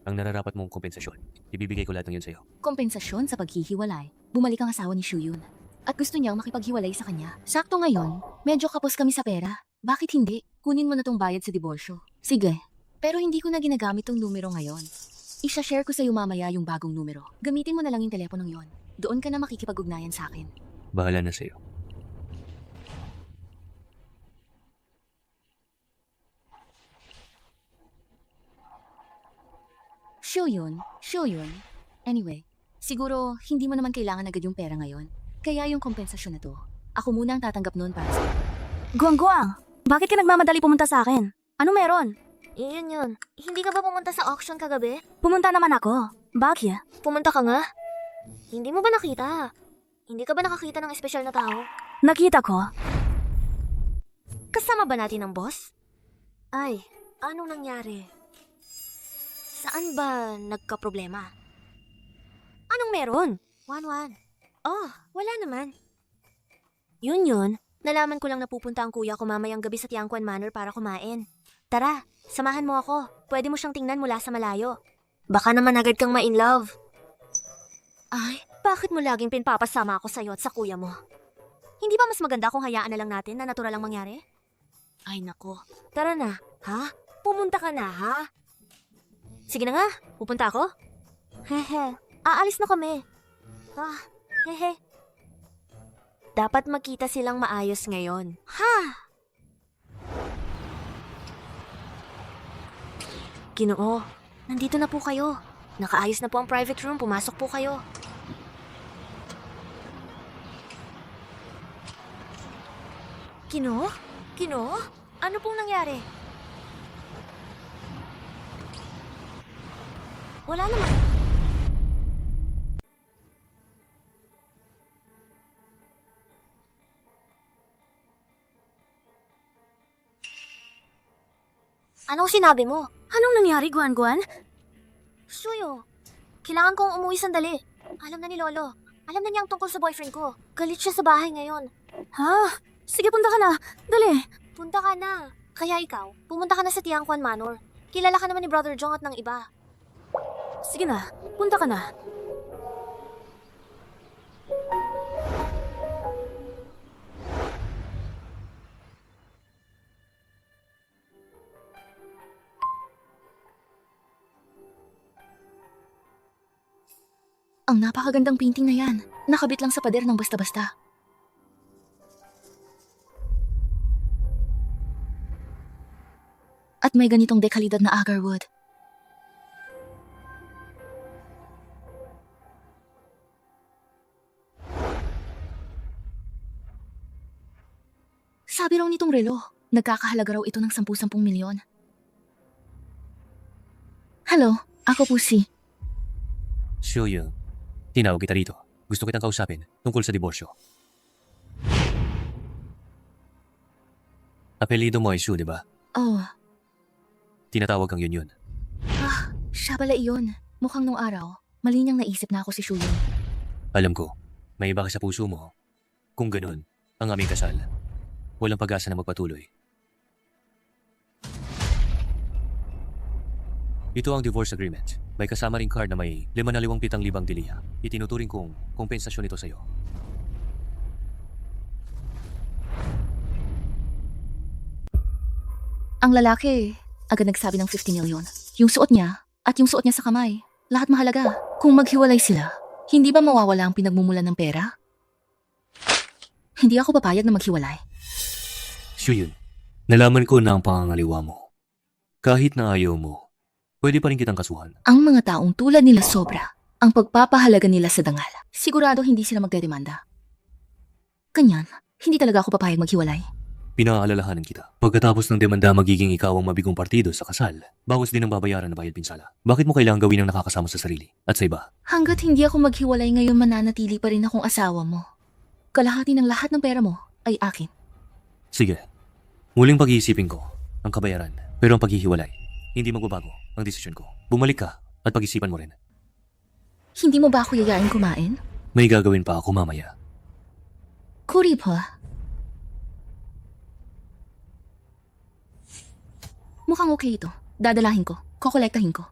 S2: Ang nararapat mong kompensasyon. Ibibigay ko lahat ng yun sa'yo.
S8: Kompensasyon sa paghihiwalay. Bumalik ang asawa ni Shuyun. At gusto niyang makipaghiwalay sa kanya. Sakto ngayon, medyo kapos kami sa pera. Bakit hindi? Kunin mo na tong bayad sa diborsyo. Sige. Pero hindi ko na ginagamit tong numero ngayon. Isha-share ko sa'yo mamaya yung bagong numero. Gamitin mo na lang yung teleponong yon. Doon ka na makikipag-ugnayan sa akin.
S2: Bahala na sa'yo.
S8: Shuyun. Anyway, siguro hindi mo naman kailangan agad yung pera ngayon. Kaya yung kompensasyon na to, ako muna ang tatanggap noon para sa'yo.
S1: Guang, bakit ka nagmamadali pumunta sa akin? Ano meron?
S3: Yun. Hindi ka ba pumunta sa auction kagabi?
S1: Pumunta naman ako. Bakit?
S3: Pumunta ka nga. Hindi mo ba nakita? Hindi ka ba nakakita ng espesyal na tao?
S1: Nakita ko.
S3: Kasama ba natin ang boss? Ay, anong nangyari? Saan ba nagka-problema? Anong meron? 1-1. Oh, wala naman. Yun. Nalaman ko lang napupunta ang kuya ko mamayang gabi sa Tiangquan Manor para kumain. Tara, samahan mo ako. Pwede mo siyang tingnan mula sa malayo. Baka naman agad kang ma-in love. Ay, bakit mo laging pinapasama ako sa'yo at sa kuya mo? Hindi ba mas maganda kung hayaan na lang natin na natural lang mangyari? Ay nako, tara na, ha? Pumunta ka na, ha? Sige na nga, pupunta ako. Hehe, aalis na kami. Hehe. Dapat magkita silang maayos ngayon. Ha? Ginoo, nandito na po kayo. Nakaayos na po ang private room, pumasok po kayo. Ginoo? Kino? Ano pong nangyari? Wala naman. Anong sinabi mo?
S1: Anong nangyari, Guan-Guan?
S3: Suyo, kailangan kong umuwi sandali. Alam na ni Lolo. Alam na niya ang tungkol sa boyfriend ko. Galit siya sa bahay ngayon.
S1: Ha? Sige, punta ka na. Dali.
S3: Punta ka na. Kaya ikaw, pumunta ka na sa Tiangquan Manor. Kilala ka naman ni Brother Jong at ng iba.
S1: Sige na, punta ka na.
S8: Ang napakagandang painting na yan. Nakabit lang sa pader ng basta-basta. At may ganitong dekalidad na agarwood. Sabi raw nitong relo, nagkakahalaga raw ito ng 10-10 milyon. Hello, ako po si...
S2: Shuyun, tinawag kita rito. Gusto kitang kausapin tungkol sa diborsyo. Apelido mo ay Shu, di ba?
S8: Oh,
S2: Tinatawag kang yun.
S8: siya pala iyon. Mukhang nung araw, mali niyang naisip na ako si Shuyun.
S2: Alam ko, may iba ka sa puso mo. Kung ganun, ang aming kasal, walang pag-asa na magpatuloy. Ito ang divorce agreement. May kasama ring card na may 5,700 dilya. Itinuturing kong kompensasyon ito sa'yo.
S8: Ang lalaki, agad nagsabi ng 50 milyon. Yung suot niya, at yung suot niya sa kamay. Lahat mahalaga. Kung maghiwalay sila, hindi ba mawawala ang pinagmumulan ng pera? Hindi ako papayag na maghiwalay.
S2: Shuyun, nalaman ko na ang pangangaliwa mo. Kahit na ayaw mo, pwede pa rin kitang kasuhan.
S8: Ang mga taong tulad nila sobra, ang pagpapahalaga nila sa dangal. Sigurado hindi sila magdedemanda. Ganyan, hindi talaga ako papayag maghiwalay.
S2: Pinaalalahanan kita. Pagkatapos ng demanda, magiging ikaw ang mabigong partido sa kasal. Bawas din ang babayaran na bayad pinsala. Bakit mo kailangan gawin ang nakakasama sa sarili at sa iba?
S8: Hanggat hindi ako maghiwalay ngayon, mananatili pa rin akong asawa mo. Kalahati ng lahat ng pera mo ay akin.
S2: Sige, muling pag-iisipin ko ang kabayaran. Pero ang paghihiwalay, hindi magbabago ang desisyon ko. Bumalik ka at pag-isipan mo rin.
S8: Hindi mo ba ako yayain kumain?
S2: May gagawin pa ako mamaya.
S8: Kuri pa. Mukhang okay ito. Dadalahin ko. Kokolektahin ko.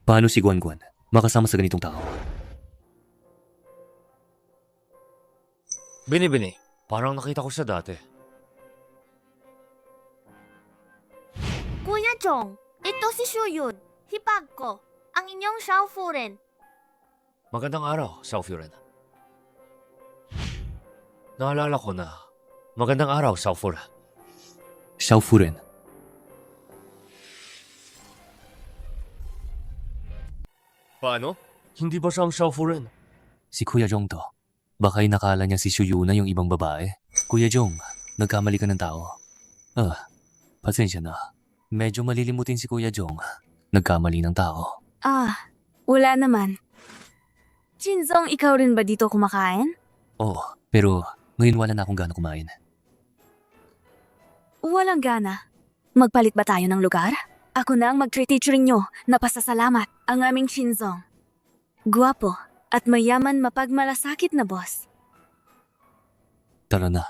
S2: Paano si Guan-Guan makasama sa ganitong tao?
S7: Bini-bini, parang nakita ko siya dati.
S3: Kuya Jong, ito si Shuyun. Hipag ko. Ang inyong Xiaofuren.
S7: Magandang araw, Xiaofuren. Naalala ko na. Magandang araw, Xiaofuren.
S2: Xiaofuren.
S5: Paano?
S7: Hindi ba siyang Xiaofuren?
S2: Si Kuya Jong to. Baka nakala niya si Shuyuna yung ibang babae. Kuya Jong, nagkamali ka ng tao. Pasensya na. Medyo malilimutin si Kuya Jong. Nagkamali ng tao.
S1: Wala naman. Jinzong, ikaw rin ba dito kumakain?
S2: Oo, pero ngayon wala na akong gana kumain.
S1: Walang gana. Magpalit ba tayo ng lugar? Ako na ang mag-treat-teachering nyo na pasasalamat ang aming Shinzong. Guwapo at mayaman mapagmalasakit na boss.
S2: Tara na.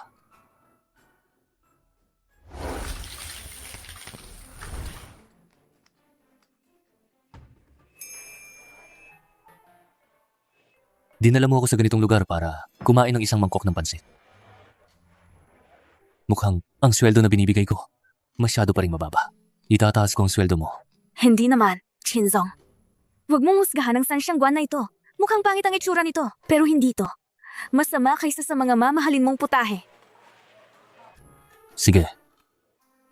S2: Dinala mo ako sa ganitong lugar para kumain ng isang mangkok ng pansit. Mukhang ang sweldo na binibigay ko, masyado pa rin mababa. Itataas ko ang sweldo mo.
S1: Hindi naman, Shinzong. Huwag mong husgahan ang sansyangguan na ito. Mukhang pangit ang itsura nito, pero hindi to. Masama kaysa sa mga mamahalin mong putahe.
S2: Sige,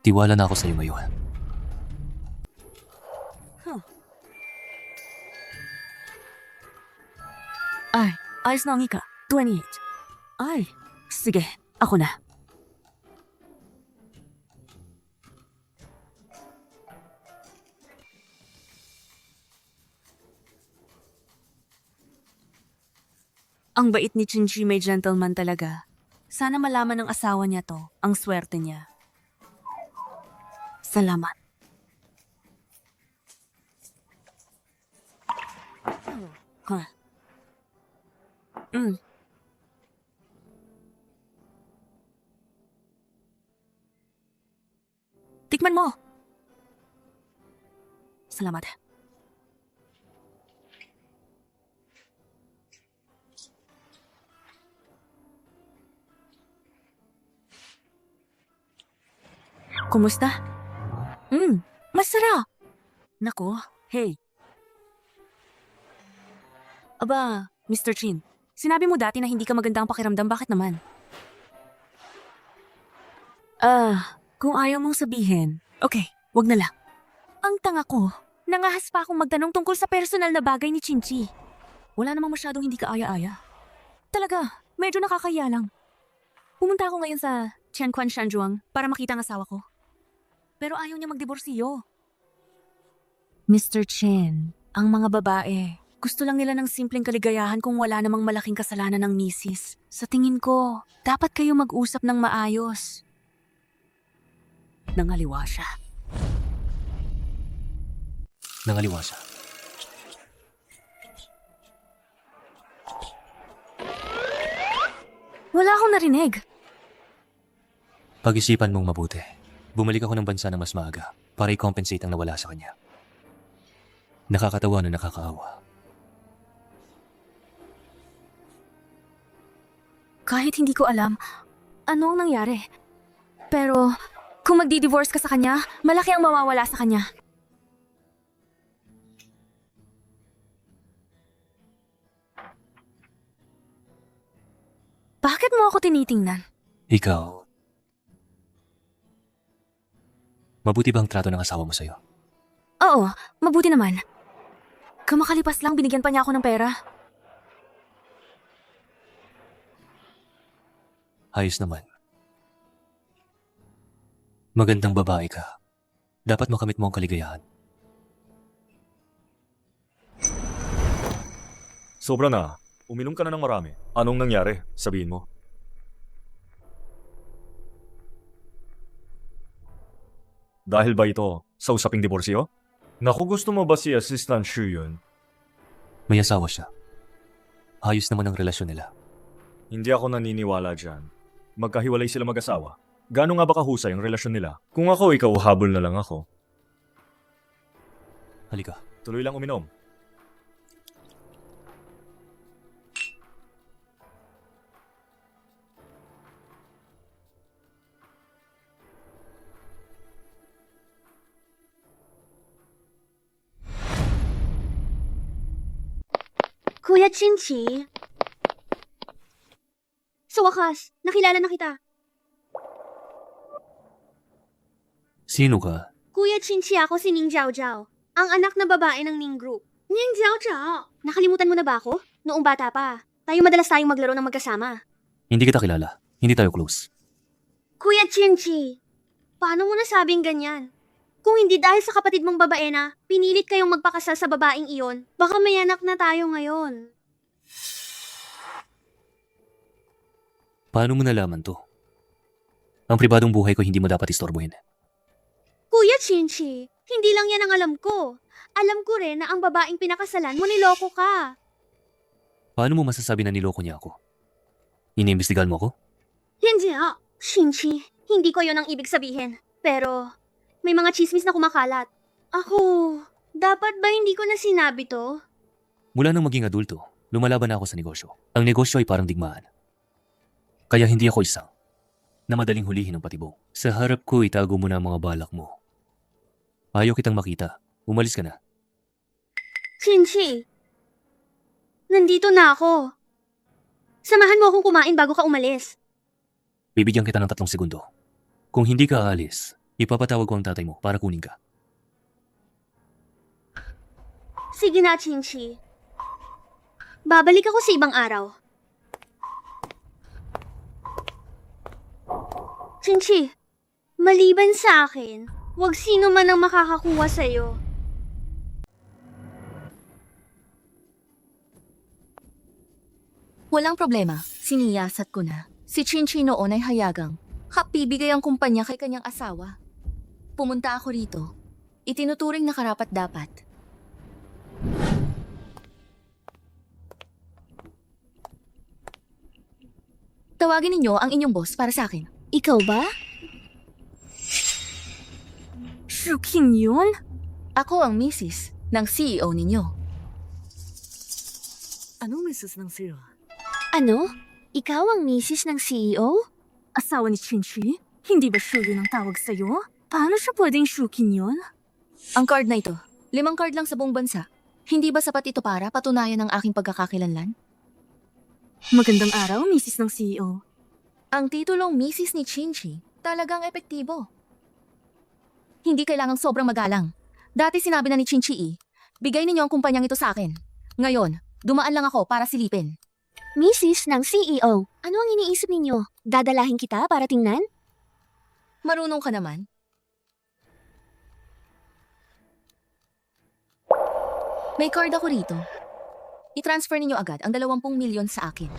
S2: tiwala na ako sa iyo ngayon.
S1: Ayos na ang ika. 28. Ay, sige, ako na. Ang bait ni Chinchi, may gentleman talaga. Sana malaman ng asawa niya to, ang swerte niya. Salamat. Huh. Tikman mo. Salamat. Kumusta? Masarap. Nako, hey. Aba, Mr. Chin, sinabi mo dati na hindi ka maganda ang pakiramdam, bakit naman? Kung ayaw mong sabihin, okay, wag na lang. Ang tanga ko, nangahas pa akong magtanong tungkol sa personal na bagay ni Chinchi. Wala namang masyadong hindi ka aya-aya. Talaga, medyo nakakaya lang. Pumunta ako ngayon sa Tianquan Shanzhuang para makita ang asawa ko. Pero ayaw niya magdiborsiyo. Mr. Chen, ang mga babae, gusto lang nila ng simpleng kaligayahan kung wala namang malaking kasalanan ng misis. Sa tingin ko, dapat kayo mag-usap ng maayos. Nangaliwa siya.
S2: Nangaliwa siya.
S1: Wala akong narinig.
S2: Pag-isipan mong mabuti. Bumalik ako ng bansa ng mas maaga para i-compensate ang nawala sa kanya. Nakakatawa na nakakaawa.
S1: Kahit hindi ko alam, ano ang nangyari. Pero, kung magdi-divorce ka sa kanya, malaki ang mawawala sa kanya. Bakit mo ako tinitingnan?
S2: Ikaw, mabuti ba ang trato ng asawa mo sa'yo?
S1: Oo, mabuti naman. Kamakalipas lang, binigyan pa niya ako ng pera.
S2: Ayos naman. Magandang babae ka. Dapat makamit mo ang kaligayahan.
S9: Sobra na. Uminom ka na ng marami. Anong nangyari? Sabihin mo. Dahil ba ito sa usaping diborsyo? Naku, gusto mo ba si Assistant Shu yun?
S2: May asawa siya. Ayos naman ang relasyon nila.
S9: Hindi ako naniniwala dyan. Magkahiwalay sila mag-asawa. Gano'n nga ba kahusay ang relasyon nila? Kung ako, ikaw, habol na lang ako.
S2: Halika.
S9: Tuloy lang uminom.
S3: Kuya Chinchi. Sa wakas, nakilala na kita.
S2: Sino ka?
S3: Kuya Chinchi, ako si Ning Jiao Jiao, ang anak na babae ng Ning Group. Ning Jiao Jiao. Nakalimutan mo na ba ako? Noong bata pa. Madalas tayong maglaro ng magkasama.
S2: Hindi kita kilala. Hindi tayo close.
S3: Kuya Chinchi, paano mo nasabing ganyan? Kung hindi dahil sa kapatid mong babae na, pinilit kayong magpakasal sa babaeng iyon, baka may anak na tayo ngayon.
S2: Paano mo nalaman to? Ang pribadong buhay ko hindi mo dapat istorbohin.
S3: Kuya Chinchi, hindi lang yan ang alam ko. Alam ko rin na ang babaeng pinakasalan mo niloko ka.
S2: Paano mo masasabi na niloko niya ako? Iniimbestigahan mo ako?
S3: Hindi Chinchi, hindi ko yon ang ibig sabihin. Pero, may mga chismis na kumakalat. Ako, dapat ba hindi ko na sinabi to?
S2: Mula nang maging adulto, lumalaban na ako sa negosyo. Ang negosyo ay parang digmaan. Kaya hindi ako isang na madaling hulihin ng patibong. Sa harap ko, itago mo na ang mga balak mo. Ayaw kitang makita. Umalis ka na.
S3: Chinchi, nandito na ako. Samahan mo akong kumain bago ka umalis.
S2: Bibigyan kita ng 3 segundo. Kung hindi ka aalis, ipapatawag ko ang tatay mo para kunin ka.
S3: Sige na, Chinchi. Babalik ako sa ibang araw. Chinchi, maliban sa akin, wag sino man ang makakakuha sa'yo.
S8: Walang problema. Siniyasat ko na. Si Chinchi noon ay hayagang bibigay ang kumpanya kay kanyang asawa. Pumunta ako rito. Itinuturing na karapat-dapat. Tawagin ninyo ang inyong boss para sa akin.
S6: Ikaw ba?
S1: Shuking yun?
S8: Ako ang misis ng CEO ninyo.
S1: Anong misis ng sila?
S6: Ano? Ikaw ang misis ng CEO?
S1: Asawa ni Chinchi? Hindi ba Shuyo ang tawag sa'yo? Paano siya pwedeng Shukin yun?
S8: Ang card na ito, 5 card lang sa buong bansa. Hindi ba sapat ito para patunayan ang aking pagkakakilanlan?
S1: Magandang araw, misis ng CEO.
S8: Ang titulong misis ni Chinchi talagang epektibo. Hindi kailangang sobrang magalang. Dati sinabi na ni Chinchi, bigay ninyo ang kumpanyang ito sa akin. Ngayon, dumaan lang ako para silipin.
S6: Misis ng CEO, ano ang iniisip ninyo? Dadalahin kita para tingnan?
S8: Marunong ka naman. May card ako rito. I-transfer ninyo agad ang 20 milyon sa akin.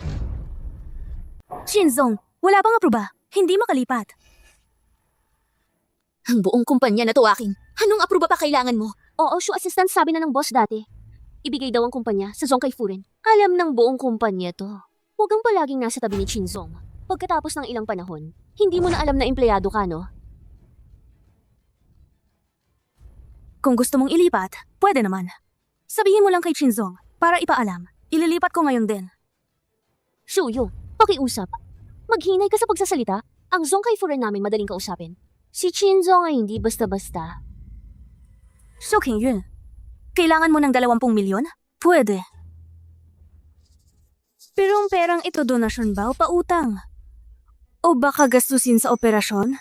S1: Shinzong, wala bang aproba? Hindi makalipat.
S6: Ang buong kumpanya na to akin. Anong aproba pa kailangan mo? Oo, shoe assistant sabi na ng boss dati. Ibigay daw ang kumpanya sa Zongkai Furen. Alam ng buong kumpanya to. Huwag kang palaging nasa tabi ni Chinzong. Pagkatapos ng ilang panahon, hindi mo na alam na empleyado ka, no?
S1: Kung gusto mong ilipat, pwede naman. Sabihin mo lang kay Chinzong para ipaalam. Ililipat ko ngayon din.
S6: Shuyo, pakiusap. Maghinay ka sa pagsasalita. Ang Zongkai Furen namin madaling kausapin. Si Chinzong ay hindi basta-basta.
S1: Shuking yun. Kailangan mo ng 20 milyon? Pwede. Pero ang perang ito donasyon ba o pautang? O baka gastusin sa operasyon?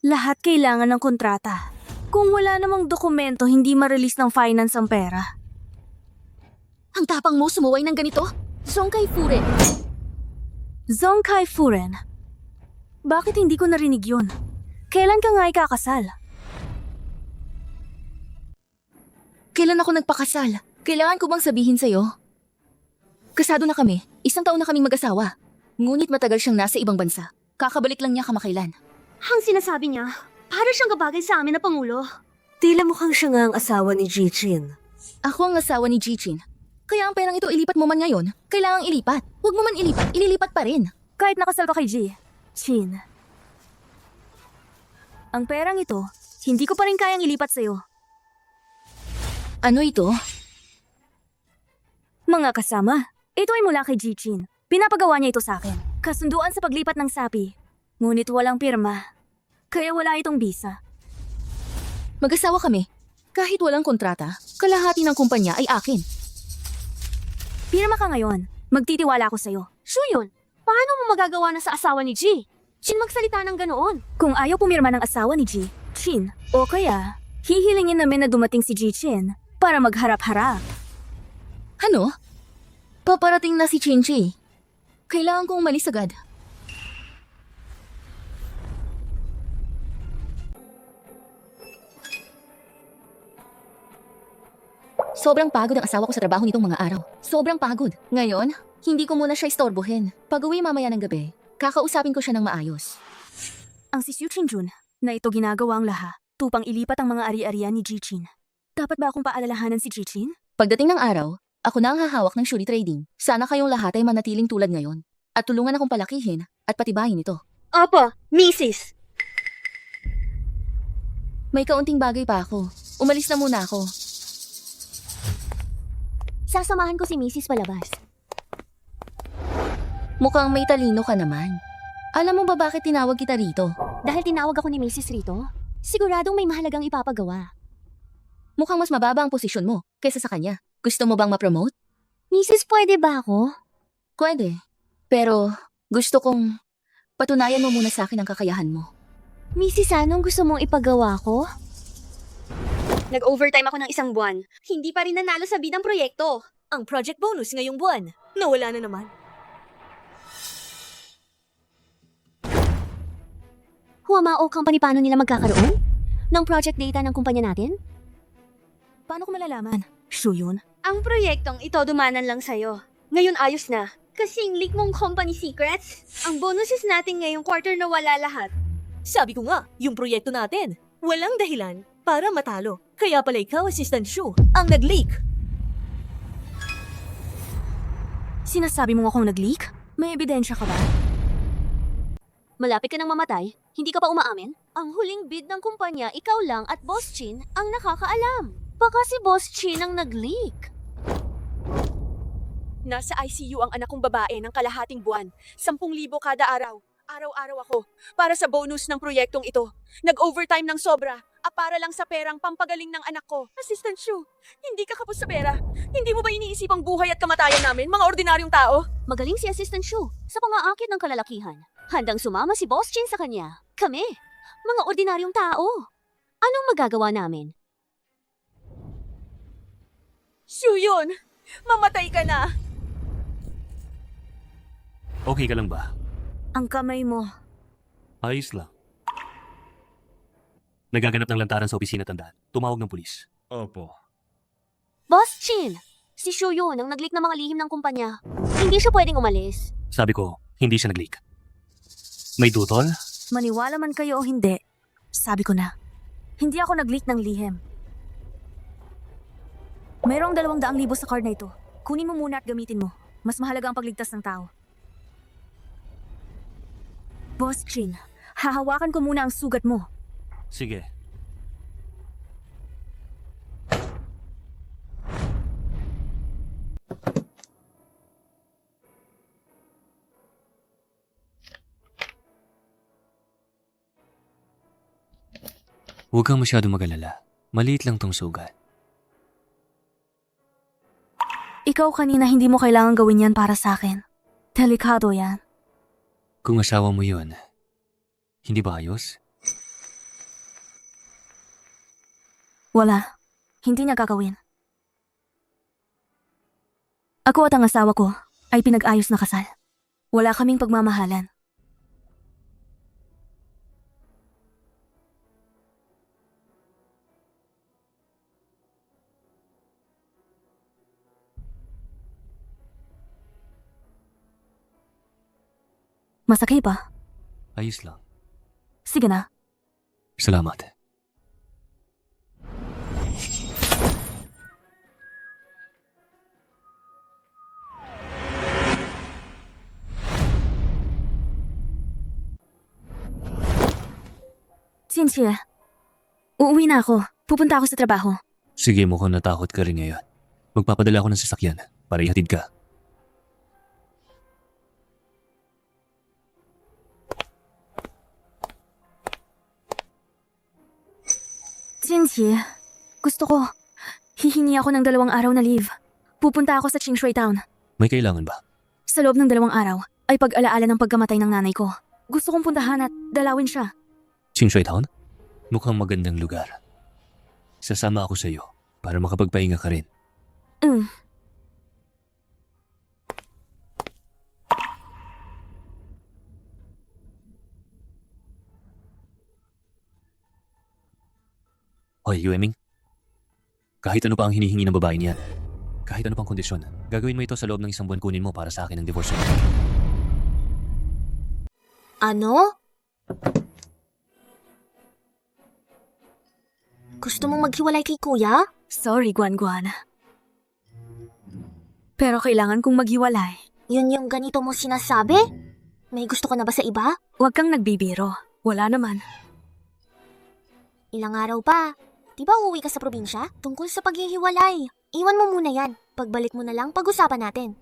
S1: Lahat kailangan ng kontrata. Kung wala namang dokumento, hindi ma-release ng finance ang pera.
S6: Ang tapang mo sumuway ng ganito? Zongkai Furen.
S1: Zongkai Furen? Bakit hindi ko narinig yun? Kailan ka nga ikakasal?
S8: Kailan ako nagpakasal? Kailangan ko bang sabihin sa'yo? Kasado na kami. 1 taon na kaming mag-asawa. Ngunit matagal siyang nasa ibang bansa. Kakabalik lang niya kamakailan.
S3: Ang sinasabi niya, para siyang kabagay sa amin na Pangulo.
S11: Tila mukhang siya nga ang asawa ni Jichin.
S8: Ako ang asawa ni Jichin. Kaya ang perang ito ilipat mo man ngayon, kailangang ilipat. Huwag mo man ilipat, ililipat pa rin.
S1: Kahit nakasal ka kay G. Chin. Ang perang ito, hindi ko pa rin kayang ilipat sa'yo.
S8: Ano ito?
S1: Mga kasama, ito ay mula kay Jichin. Pinapagawa niya ito sa akin. Kasunduan sa paglipat ng sapi. Ngunit walang pirma. Kaya wala itong visa.
S8: Mag-asawa kami. Kahit walang kontrata, kalahati ng kumpanya ay akin.
S1: Pirma ka ngayon. Magtitiwala ako sa'yo.
S3: Shuyon, paano mo magagawa na sa asawa ni G? Chin magsalita ng ganoon.
S1: Kung ayaw pumirma ng asawa ni G, Chin, o kaya, hihilingin namin na dumating si Jichin para magharap-harap.
S8: Ano? Paparating na si Chinchi. Kailangan kong umalis agad. Sobrang pagod ang asawa ko sa trabaho nitong mga araw. Sobrang pagod. Ngayon, hindi ko muna siya istorbohin. Pag-uwi mamaya ng gabi, kakausapin ko siya ng maayos.
S1: Ang si Xu Chinjun, na ito ginagawa ang laha, tupang ilipat ang mga ari-arian ni Jichin. Dapat ba akong paalalahanan si Jichin?
S8: Pagdating ng araw, ako na ang hahawak ng Shuri Trading. Sana kayong lahat ay manatiling tulad ngayon. At tulungan akong palakihin at patibayin ito.
S3: Opo, Mrs.
S8: May kaunting bagay pa ako. Umalis na muna ako.
S6: Sasamahan ko si Mrs. palabas.
S8: Mukhang may talino ka naman. Alam mo ba bakit tinawag kita rito?
S6: Dahil tinawag ako ni Mrs. rito, siguradong may mahalagang ipapagawa.
S8: Mukhang mas mababa ang posisyon mo kaysa sa kanya. Gusto mo bang ma-promote?
S6: Mrs. pwede ba ako?
S8: Pwede. Pero gusto kong patunayan mo muna sa akin ang kakayahan mo.
S6: Mrs. anong gusto mong ipagawa ko?
S3: Nag-overtime ako ng 1 buwan. Hindi pa rin nanalo sa bidang proyekto.
S11: Ang project bonus ngayong buwan. Nawala na naman.
S6: Huamao Company paano nila magkakaroon? Ng project data ng kumpanya natin?
S1: Paano ko malalaman? Shuyun?
S3: Ang proyektong ito dumanan lang sa'yo. Ngayon ayos na. Kasing leak mong company secrets, ang bonuses natin ngayong quarter na wala lahat.
S11: Sabi ko nga, yung proyekto natin, walang dahilan para matalo. Kaya pala ikaw, Assistant Shu, ang nag-leak.
S1: Sinasabi mo akong nag-leak? May ebidensya ka ba?
S6: Malapit ka nang mamatay? Hindi ka pa umaamin? Ang huling bid ng kumpanya, ikaw lang at Boss Chin ang nakakaalam. Baka si Boss Chin ang nag-leak.
S1: Nasa ICU ang anak kong babae ng kalahating buwan. 10,000 kada araw. Araw-araw ako. Para sa bonus ng proyektong ito. Nag-overtime ng sobra. Para lang sa perang pampagaling ng anak ko. Assistant Shu, hindi ka kapos sa pera. Hindi mo ba iniisip ang buhay at kamatayan namin, mga ordinaryong tao?
S6: Magaling si Assistant Shu sa pangaakit ng kalalakihan. Handang sumama si Boss Chin sa kanya. Kami, mga ordinaryong tao. Anong magagawa namin?
S1: Shuyun, mamatay ka na.
S2: Okay ka lang ba?
S1: Ang kamay mo.
S2: Ayos lang. Nagaganap ng lantaran sa opisina tandaan. Tumawag ng pulis.
S9: Opo.
S6: Boss Chin, si Shu yun ang nag-leak ng mga lihim ng kumpanya. Hindi siya pwedeng umalis.
S2: Sabi ko, hindi siya nag-leak. May tutol?
S1: Maniwala man kayo o hindi, sabi ko na, hindi ako nag-leak ng lihim. Mayroong 200,000 sa card na ito. Kunin mo muna at gamitin mo. Mas mahalaga ang pagligtas ng tao. Boss Chin, hahawakan ko muna ang sugat mo.
S2: Sige. Huwag kang masyadong mag-alala. Maliit lang tong sugat.
S1: Ikaw kanina hindi mo kailangan gawin yan para sa akin. Delikado yan.
S2: Kung asawa mo yun, hindi ba ayos?
S1: Wala. Hindi niya gagawin. Ako at ang asawa ko ay pinag-ayos na kasal. Wala kaming pagmamahalan. Masakay ba?
S2: Ayos lang.
S1: Sige na.
S2: Salamat.
S1: Cynthia, uuwi na ako. Pupunta ako sa trabaho.
S2: Sige, mukhang natakot ka rin ngayon. Magpapadala ako ng sasakyan para ihatid ka.
S1: Cynthia, gusto ko. Hihingi ako ng 2 araw na leave. Pupunta ako sa Qingshui Town.
S2: May kailangan ba?
S1: Sa loob ng 2 araw ay pag-alaala ng pagkamatay ng nanay ko. Gusto kong puntahan at dalawin siya.
S2: Qingshui Town? Mukhang magandang lugar. Sasama ako sa iyo para makapagpahinga ka rin. Hoy, Yueming. Kahit ano pa ang hinihingi ng babae niyan, kahit ano pang kondisyon, gagawin mo ito sa loob ng 1 buwan kunin mo para sa akin ang divorce.
S3: Ano? Gusto mong maghiwalay kay kuya?
S1: Sorry, Guan. Pero kailangan kong maghiwalay.
S3: Yun yung ganito mo sinasabi? May gusto ka na ba sa iba?
S1: Huwag kang nagbibiro. Wala naman.
S3: Ilang araw pa. Di ba uuwi ka sa probinsya? Tungkol sa paghihiwalay. Iwan mo muna yan. Pagbalik mo na lang, pag-usapan natin.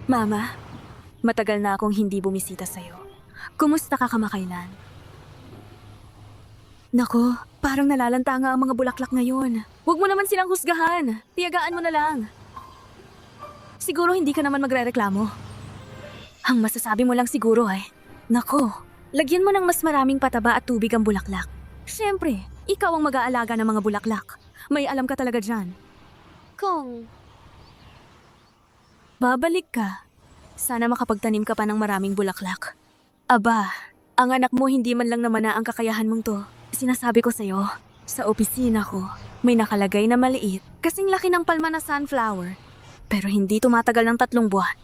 S1: Mama, matagal na akong hindi bumisita sa'yo. Kumusta ka kamakailan? Nako, parang nalalanta nga ang mga bulaklak ngayon. Huwag mo naman silang husgahan. Tiyagaan mo na lang. Siguro hindi ka naman magrereklamo. Ang masasabi mo lang siguro ay, nako, lagyan mo ng mas maraming pataba at tubig ang bulaklak. Siyempre, ikaw ang mag-aalaga ng mga bulaklak. May alam ka talaga dyan.
S6: Kung
S1: Babalik ka. Sana makapagtanim ka pa ng maraming bulaklak. Aba, ang anak mo hindi man lang naman na ang kakayahan mong to. Sinasabi ko sa'yo, sa opisina ko, may nakalagay na maliit, kasing laki ng palma na sunflower. Pero hindi tumatagal ng 3 buwan.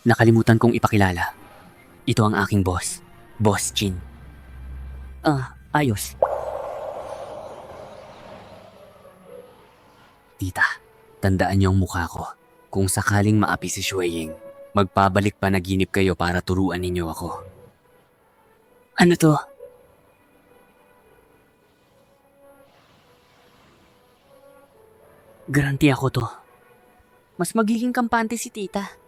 S12: Nakalimutan kong ipakilala. Ito ang aking boss, Boss Chin. Ayos. Tita, tandaan niyo ang mukha ko. Kung sakaling maapi si Shueying, magpabalik pa naginip kayo para turuan ninyo ako. Ano to? Garanti ako to. Mas magiging kampante si tita.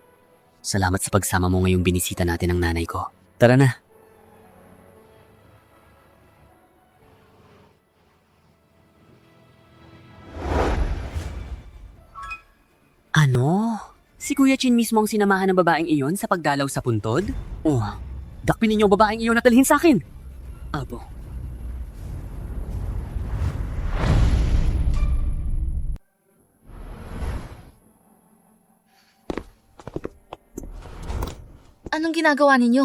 S12: Salamat sa pagsama mo ngayong binisita natin ang nanay ko. Tara na. Ano? Si Kuya Chin mismo ang sinamahan ng babaeng iyon sa pagdalaw sa puntod? Oh, dakpin ninyo ang babaeng iyon at dalhin sa akin. Abo.
S8: Anong ginagawa ninyo?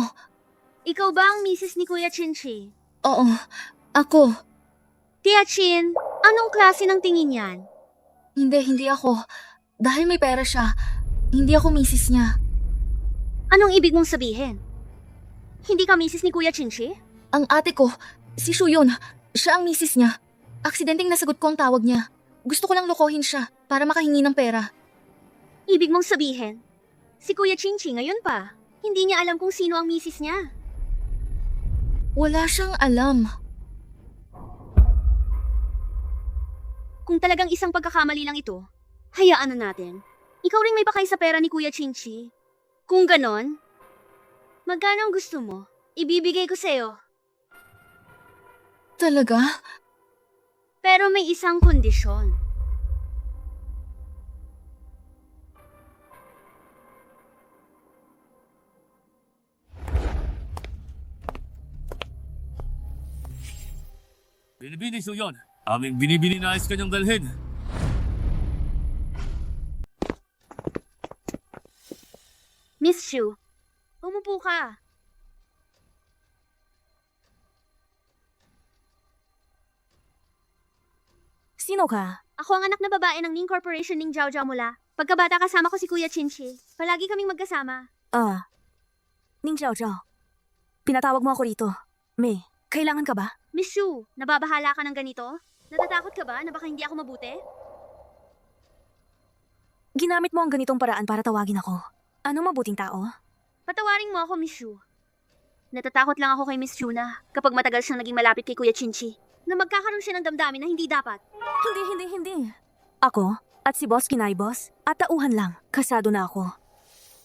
S3: Ikaw ba ang misis ni Kuya Chinchi?
S8: Oo, ako.
S3: Tia Chin, anong klase ng tingin yan?
S8: Hindi ako. Dahil may pera siya, hindi ako misis niya.
S3: Anong ibig mong sabihin? Hindi ka misis ni Kuya Chinchi?
S8: Ang ate ko, si Shuyun, siya ang misis niya. Aksidenteng nasagot ko ang tawag niya. Gusto ko lang lokohin siya para makahingi ng pera.
S3: Ibig mong sabihin, si Kuya Chinchi ngayon pa, hindi niya alam kung sino ang misis niya.
S8: Wala siyang alam.
S3: Kung talagang isang pagkakamali lang ito, hayaan na natin. Ikaw rin may pakay sa pera ni Kuya Chinchi. Kung ganon, magkano ang gusto mo? Ibibigay ko sa'yo.
S8: Talaga?
S3: Pero may isang kondisyon.
S4: Binibini so yun. Aming binibini nais kanyang dalhin.
S3: Miss Shu, umupo ka.
S1: Sino ka?
S3: Ako ang anak na babae ng Ning Corporation Ning Jiao Jiao mula. Pagkabata kasama ko si Kuya Chinchi. Palagi kaming magkasama.
S1: Ning Jiao Jiao. Pinatawag mo ako rito. May, kailangan ka ba?
S3: Miss Shu, nababahala ka ng ganito? Natatakot ka ba na baka hindi ako mabuti?
S1: Ginamit mo ang ganitong paraan para tawagin ako. Anong mabuting tao?
S3: Patawarin mo ako, Miss Shu. Natatakot lang ako kay Miss Shu na kapag matagal siyang naging malapit kay Kuya Chinchi, na magkakaroon siya ng damdamin na hindi dapat.
S1: Hindi. Ako at si Boss Kinay Boss at tauhan lang. Kasado na ako.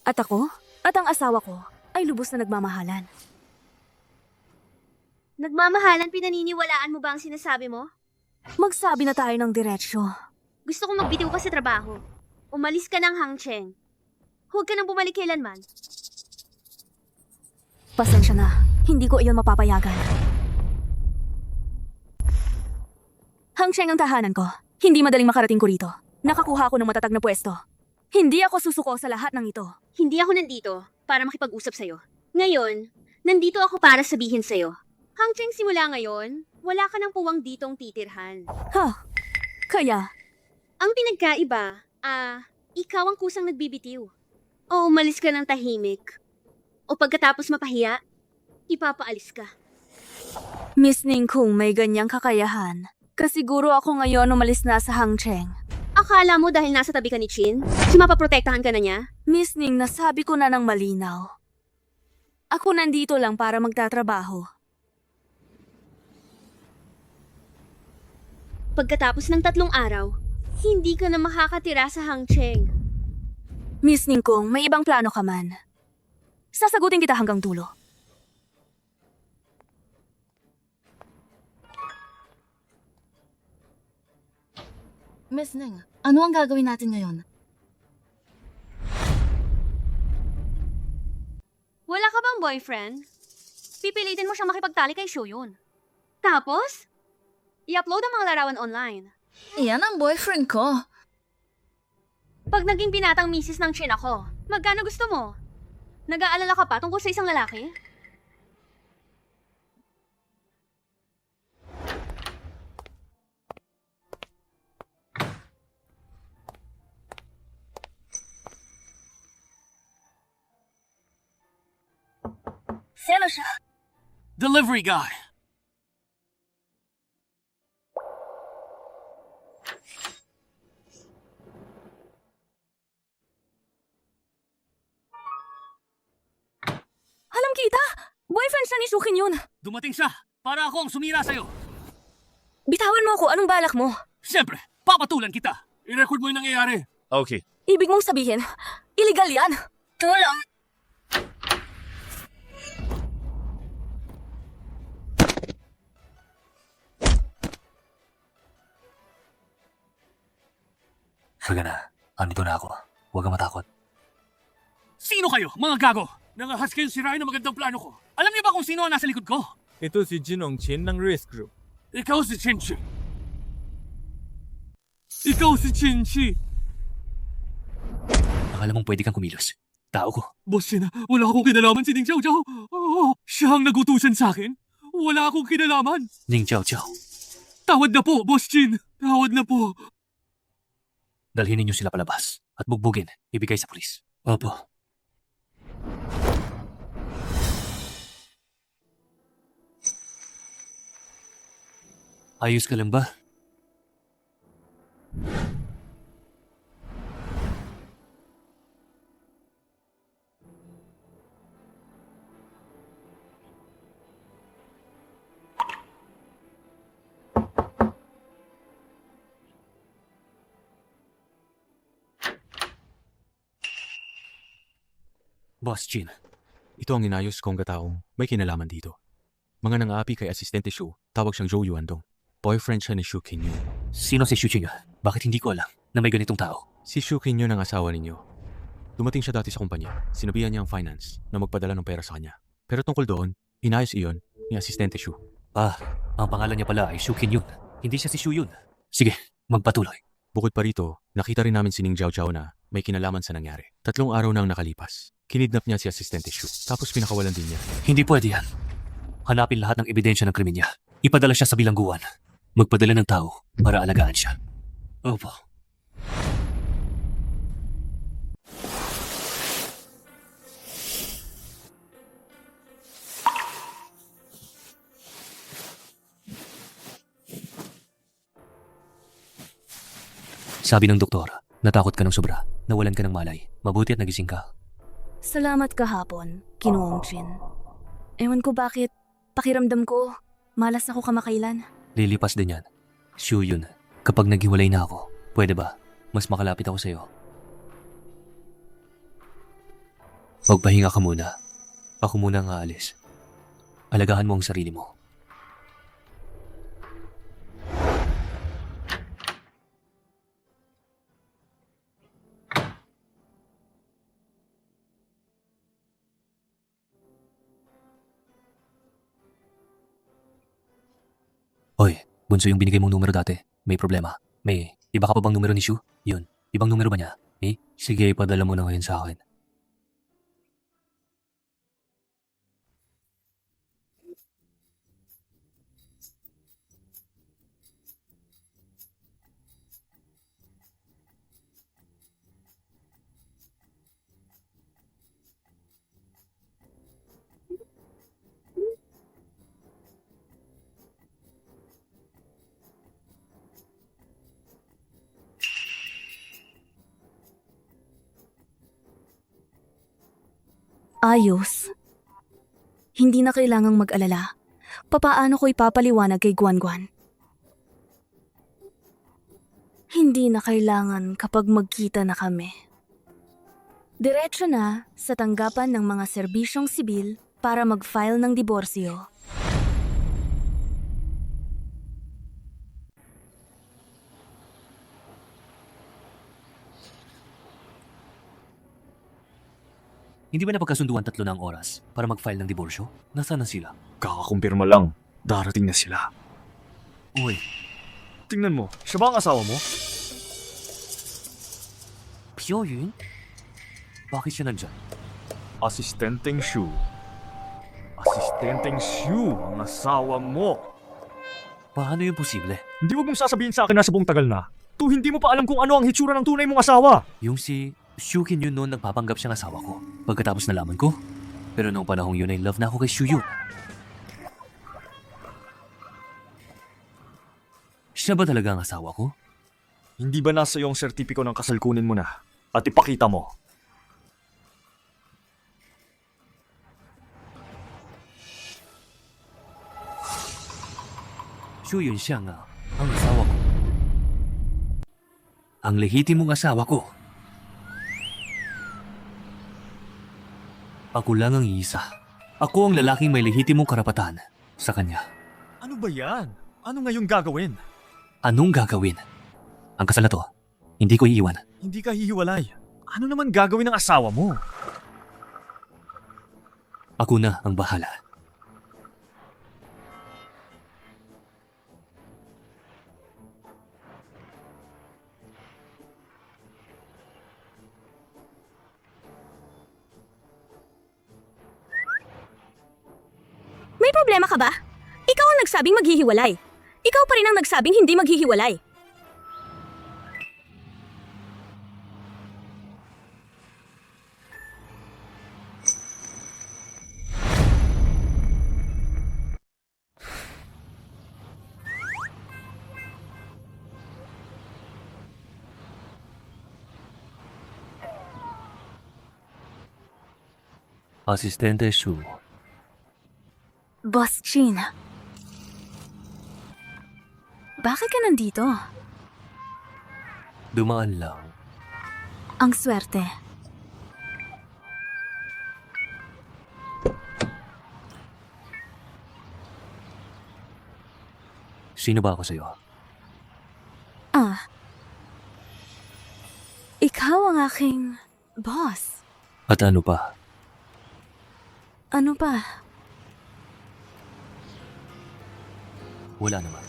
S1: At ako at ang asawa ko ay lubos na nagmamahalan.
S3: Nagmamahalan, pinaniniwalaan mo ba ang sinasabi mo?
S1: Magsabi na tayo ng diretsyo.
S3: Gusto kong magbitiw ka sa trabaho. Umalis ka ng Hangcheng. Huwag ka nang bumalik kailanman.
S1: Pasensya na. Hindi ko iyon mapapayagan. Hangcheng ang tahanan ko. Hindi madaling makarating ko rito. Nakakuha ako ng matatag na pwesto. Hindi ako susuko sa lahat ng ito.
S3: Hindi ako nandito para makipag-usap sa'yo. Ngayon, nandito ako para sabihin sa'yo. Hangcheng, simula ngayon, wala ka ng puwang ditong titirhan.
S1: Kaya?
S3: Ang pinagkaiba, ikaw ang kusang nagbibitiw. O umalis ka ng tahimik. O pagkatapos mapahiya, ipapaalis ka.
S1: Miss Ning kung may ganyang kakayahan, kasiguro ako ngayon umalis na sa Hangcheng.
S3: Akala mo dahil nasa tabi ka ni Chin, mapaprotektahan ka na niya?
S1: Miss Ning, nasabi ko na ng malinaw. Ako nandito lang para magtatrabaho.
S3: Pagkatapos ng 3 araw, hindi ka na makakatira sa Hangcheng.
S1: Miss Ning kung may ibang plano ka man, sasagutin kita hanggang dulo.
S8: Miss Ning, ano ang gagawin natin ngayon?
S3: Wala ka bang boyfriend?
S1: pipilitin mo siyang makipagtali kay Shuyun. Tapos, i-upload ang mga larawan online.
S8: Iyan ang boyfriend ko.
S1: Pag naging binatang misis ng Chin ako, magkano gusto mo? Nag-aalala ka pa tungkol sa isang lalaki? Sino siya?
S4: Delivery guy.
S1: Alam kita! Boyfriend siya ni Shukin yun.
S4: Dumating siya para ako ang sumira sa'yo.
S1: Bitawan mo ako, anong balak mo?
S4: Siyempre, papatulan kita. I-record mo yung nangyayari.
S5: Okay.
S1: Ibig mong sabihin, illegal yan. Tulong!
S2: Sige na, andito na ako. Huwag kang matakot.
S4: Sino kayo, mga gago? Nangahas kayong sirain ang magandang plano ko. Alam niyo ba kung sino ang nasa likod ko?
S10: Ito si Jinong Chin ng Risk Group.
S4: Ikaw si Chinchi. Ikaw si Chinchi.
S2: Akala mong pwede kang kumilos. Tao ko.
S4: Boss Chin, wala akong kinalaman si Ding Xiao Xiao. Oh, siya ang nagutusan sa akin. Wala akong kinalaman.
S2: Ning Chow Chow.
S4: Tawad na po, Boss Chin. Tawad na po.
S2: Dalhin ninyo sila palabas at bugbugin. Ibigay sa pulis. Opo. Ayos ka lang ba? Boss Chin,
S13: Ito ang inayos kong kataong may kinalaman dito. Mga nang-aapi kay Asistente Shu, tawag siyang Zhou Yuandong. Boyfriend siya ni Shu Qinyu.
S2: sino si Shu Qinyu? Bakit hindi ko alam na may ganitong tao?
S13: Si Shu Qinyu ang asawa ninyo. Dumating siya dati sa kumpanya. Sinabihan niya ang finance na magpadala ng pera sa kanya. Pero tungkol doon, inayos iyon ni Asistente Shu.
S2: Ang pangalan niya pala ay Shu Qinyu. Hindi siya si Shu Yun. Sige, magpatuloy.
S13: Bukod pa rito, nakita rin namin si Ning Jiao Jiao na may kinalaman sa nangyari. 3 araw nang nakalipas. Kinidnap niya si Asistente Shu. Tapos pinakawalan din niya.
S2: Hindi pwede yan. Hanapin lahat ng ebidensya ng krimen niya. Ipadala siya sa bilangguan. Magpadala ng tao para alagaan siya. Opo. Sabi ng doktor, natakot ka ng sobra. Nawalan ka ng malay. Mabuti at nagising ka.
S1: Salamat kahapon, Kinuong Chin. Ewan ko bakit, pakiramdam ko, malas ako kamakailan.
S2: Lilipas din yan. Shu Yun. Kapag naghiwalay na ako, pwede ba? Mas makalapit ako sa'yo. Magpahinga ka muna. Ako muna ang aalis. Alagahan mo ang sarili mo. Hoy, bunso yung binigay mong numero dati. May problema. Iba ka pa bang numero ni Shu? Yun. Ibang numero ba niya? Sige, ipadala mo na ngayon sa akin.
S1: Ayos. Hindi na kailangang mag-alala. Papaano ko ipapaliwanag kay Guan? Hindi na kailangan kapag magkita na kami. Diretso na sa tanggapan ng mga serbisyong sibil para mag-file ng diborsyo.
S2: Hindi ba napagkasunduan 3 na ang oras para mag-file ng diborsyo? Nasaan na sila?
S9: Kakakumpirma lang. Darating na sila.
S2: Uy,
S9: Tingnan mo, siya ba ang asawa mo?
S2: Pyo-yun? Bakit siya nandyan?
S9: Asistenteng Shu. Asistenteng Shu ang asawa mo.
S2: Paano yun posible?
S9: Hindi mo mong sasabihin sa akin na sa buong tagal na. Hindi mo pa alam kung ano ang hitsura ng tunay mong asawa.
S2: Yung si Shukin yun noon nagpapanggap siyang asawa ko. Pagkatapos nalaman ko. Pero noong panahong yun ay love na ako kay Shuyun. Siya ba talaga ang asawa ko?
S9: Hindi ba nasa iyo ang sertipiko ng kasal, kunin mo na at ipakita mo?
S2: Shuyun siya nga ang asawa ko. Ang lehitimong asawa ko. Ako lang ang iisa. Ako ang lalaking may lehitimong karapatan sa kanya.
S9: Ano ba yan? Ano ngayong gagawin?
S2: Anong gagawin? Ang kasal na to, hindi ko iiwan.
S9: Hindi ka hihiwalay. Ano naman gagawin ng asawa mo?
S2: Ako na ang bahala.
S1: May problema ka ba? Ikaw ang nagsabing maghihiwalay. Ikaw pa rin ang nagsabing hindi maghihiwalay.
S2: Asistente Shu.
S1: Boss Chin. Bakit ka nandito?
S2: Dumaan lang.
S1: Ang swerte.
S2: Sino ba ako sa'yo?
S1: Ikaw ang aking boss.
S2: At ano pa?
S1: Ano pa?
S2: Wala naman.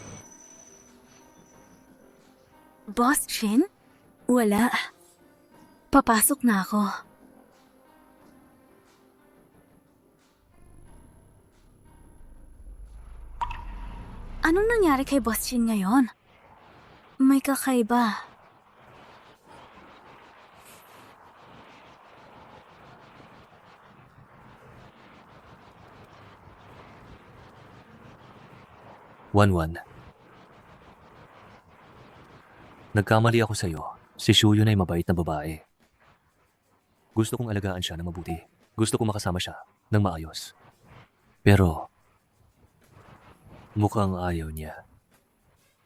S1: Boss Chin? Wala. Papasok na ako. Anong nangyari kay Boss Chin ngayon? May kakaiba.
S2: Wan. Nagkamali ako sa'yo. Si Shuyun ay mabait na babae. Gusto kong alagaan siya na mabuti. Gusto kong makasama siya ng maayos. Pero, mukhang ayaw niya.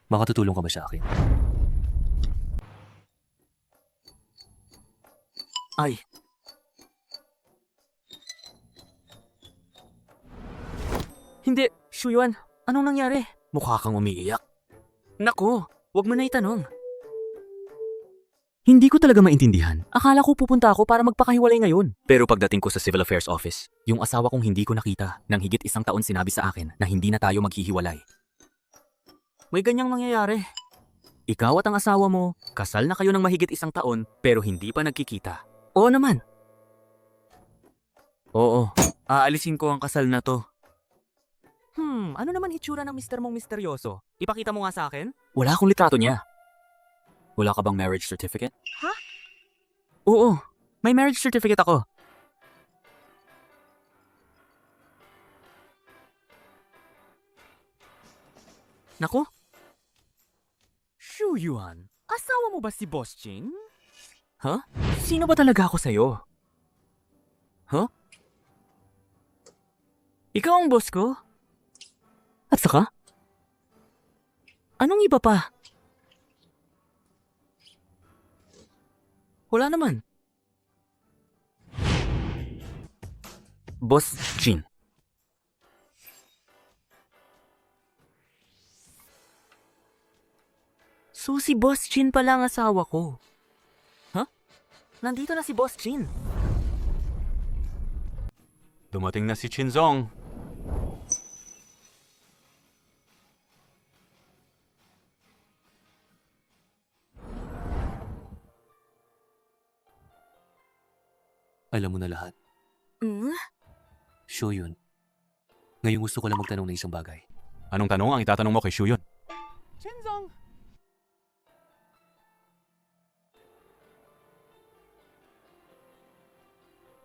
S2: Makatutulong ka ba sa akin?
S10: Ay. Hindi, Shuyuan. Anong nangyari? Mukha kang umiiyak. Naku, wag mo na itanong. Hindi ko talaga maintindihan. Akala ko pupunta ako para magpakahiwalay ngayon. Pero pagdating ko sa Civil Affairs Office, yung asawa kong hindi ko nakita, nang higit 1 taon sinabi sa akin na hindi na tayo maghihiwalay. May ganyang nangyayari. Ikaw at ang asawa mo, kasal na kayo ng mahigit 1 taon, pero hindi pa nagkikita. Oo naman. Oo, aalisin ko ang kasal na to. Ano naman hitsura ng mister mong misteryoso? Ipakita mo nga sa akin? Wala akong litrato niya. Wala ka bang marriage certificate?
S1: Ha?
S10: Oo, may marriage certificate ako. Naku? Shuyuan, asawa mo ba si Boss Chin? Huh? Sino ba talaga ako sa'yo? Huh? Ikaw ang boss ko? At saka? Anong iba pa? Wala naman. Boss Chin. So si Boss Chin pala ang asawa ko. Huh? Nandito na si Boss Chin.
S13: Dumating na si Chinzong.
S2: Alam mo na lahat.
S1: Hmm?
S2: Shoyun. Ngayon gusto ko lang magtanong ng isang bagay.
S13: Anong tanong ang itatanong mo kay Shuyun?
S10: Chinzong!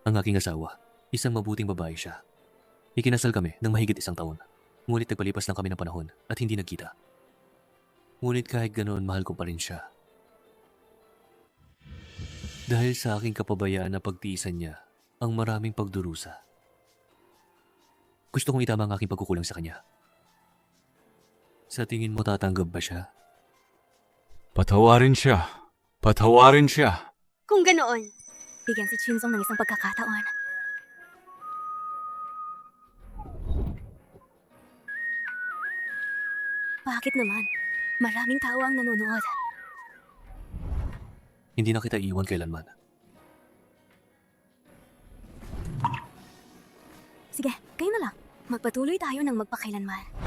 S2: Ang aking asawa, isang mabuting babae siya. Ikinasal kami ng mahigit 1 taon. Ngunit nagpalipas lang kami ng panahon at hindi nagkita. Ngunit kahit ganoon, mahal ko pa rin siya. Dahil sa aking kapabayaan na pagtiisan niya ang maraming pagdurusa. Gusto kong itama ang aking pagkukulang sa kanya. Sa tingin mo tatanggap ba siya?
S13: Patawarin siya. Patawarin siya.
S3: Kung ganoon,
S1: Bigyan si Chinzong ng isang pagkakataon. Bakit naman? Maraming tao ang nanonood.
S2: Hindi na kita iiwan kailanman.
S1: Sige, kayo na lang. Magpatuloy tayo ng magpakailanman.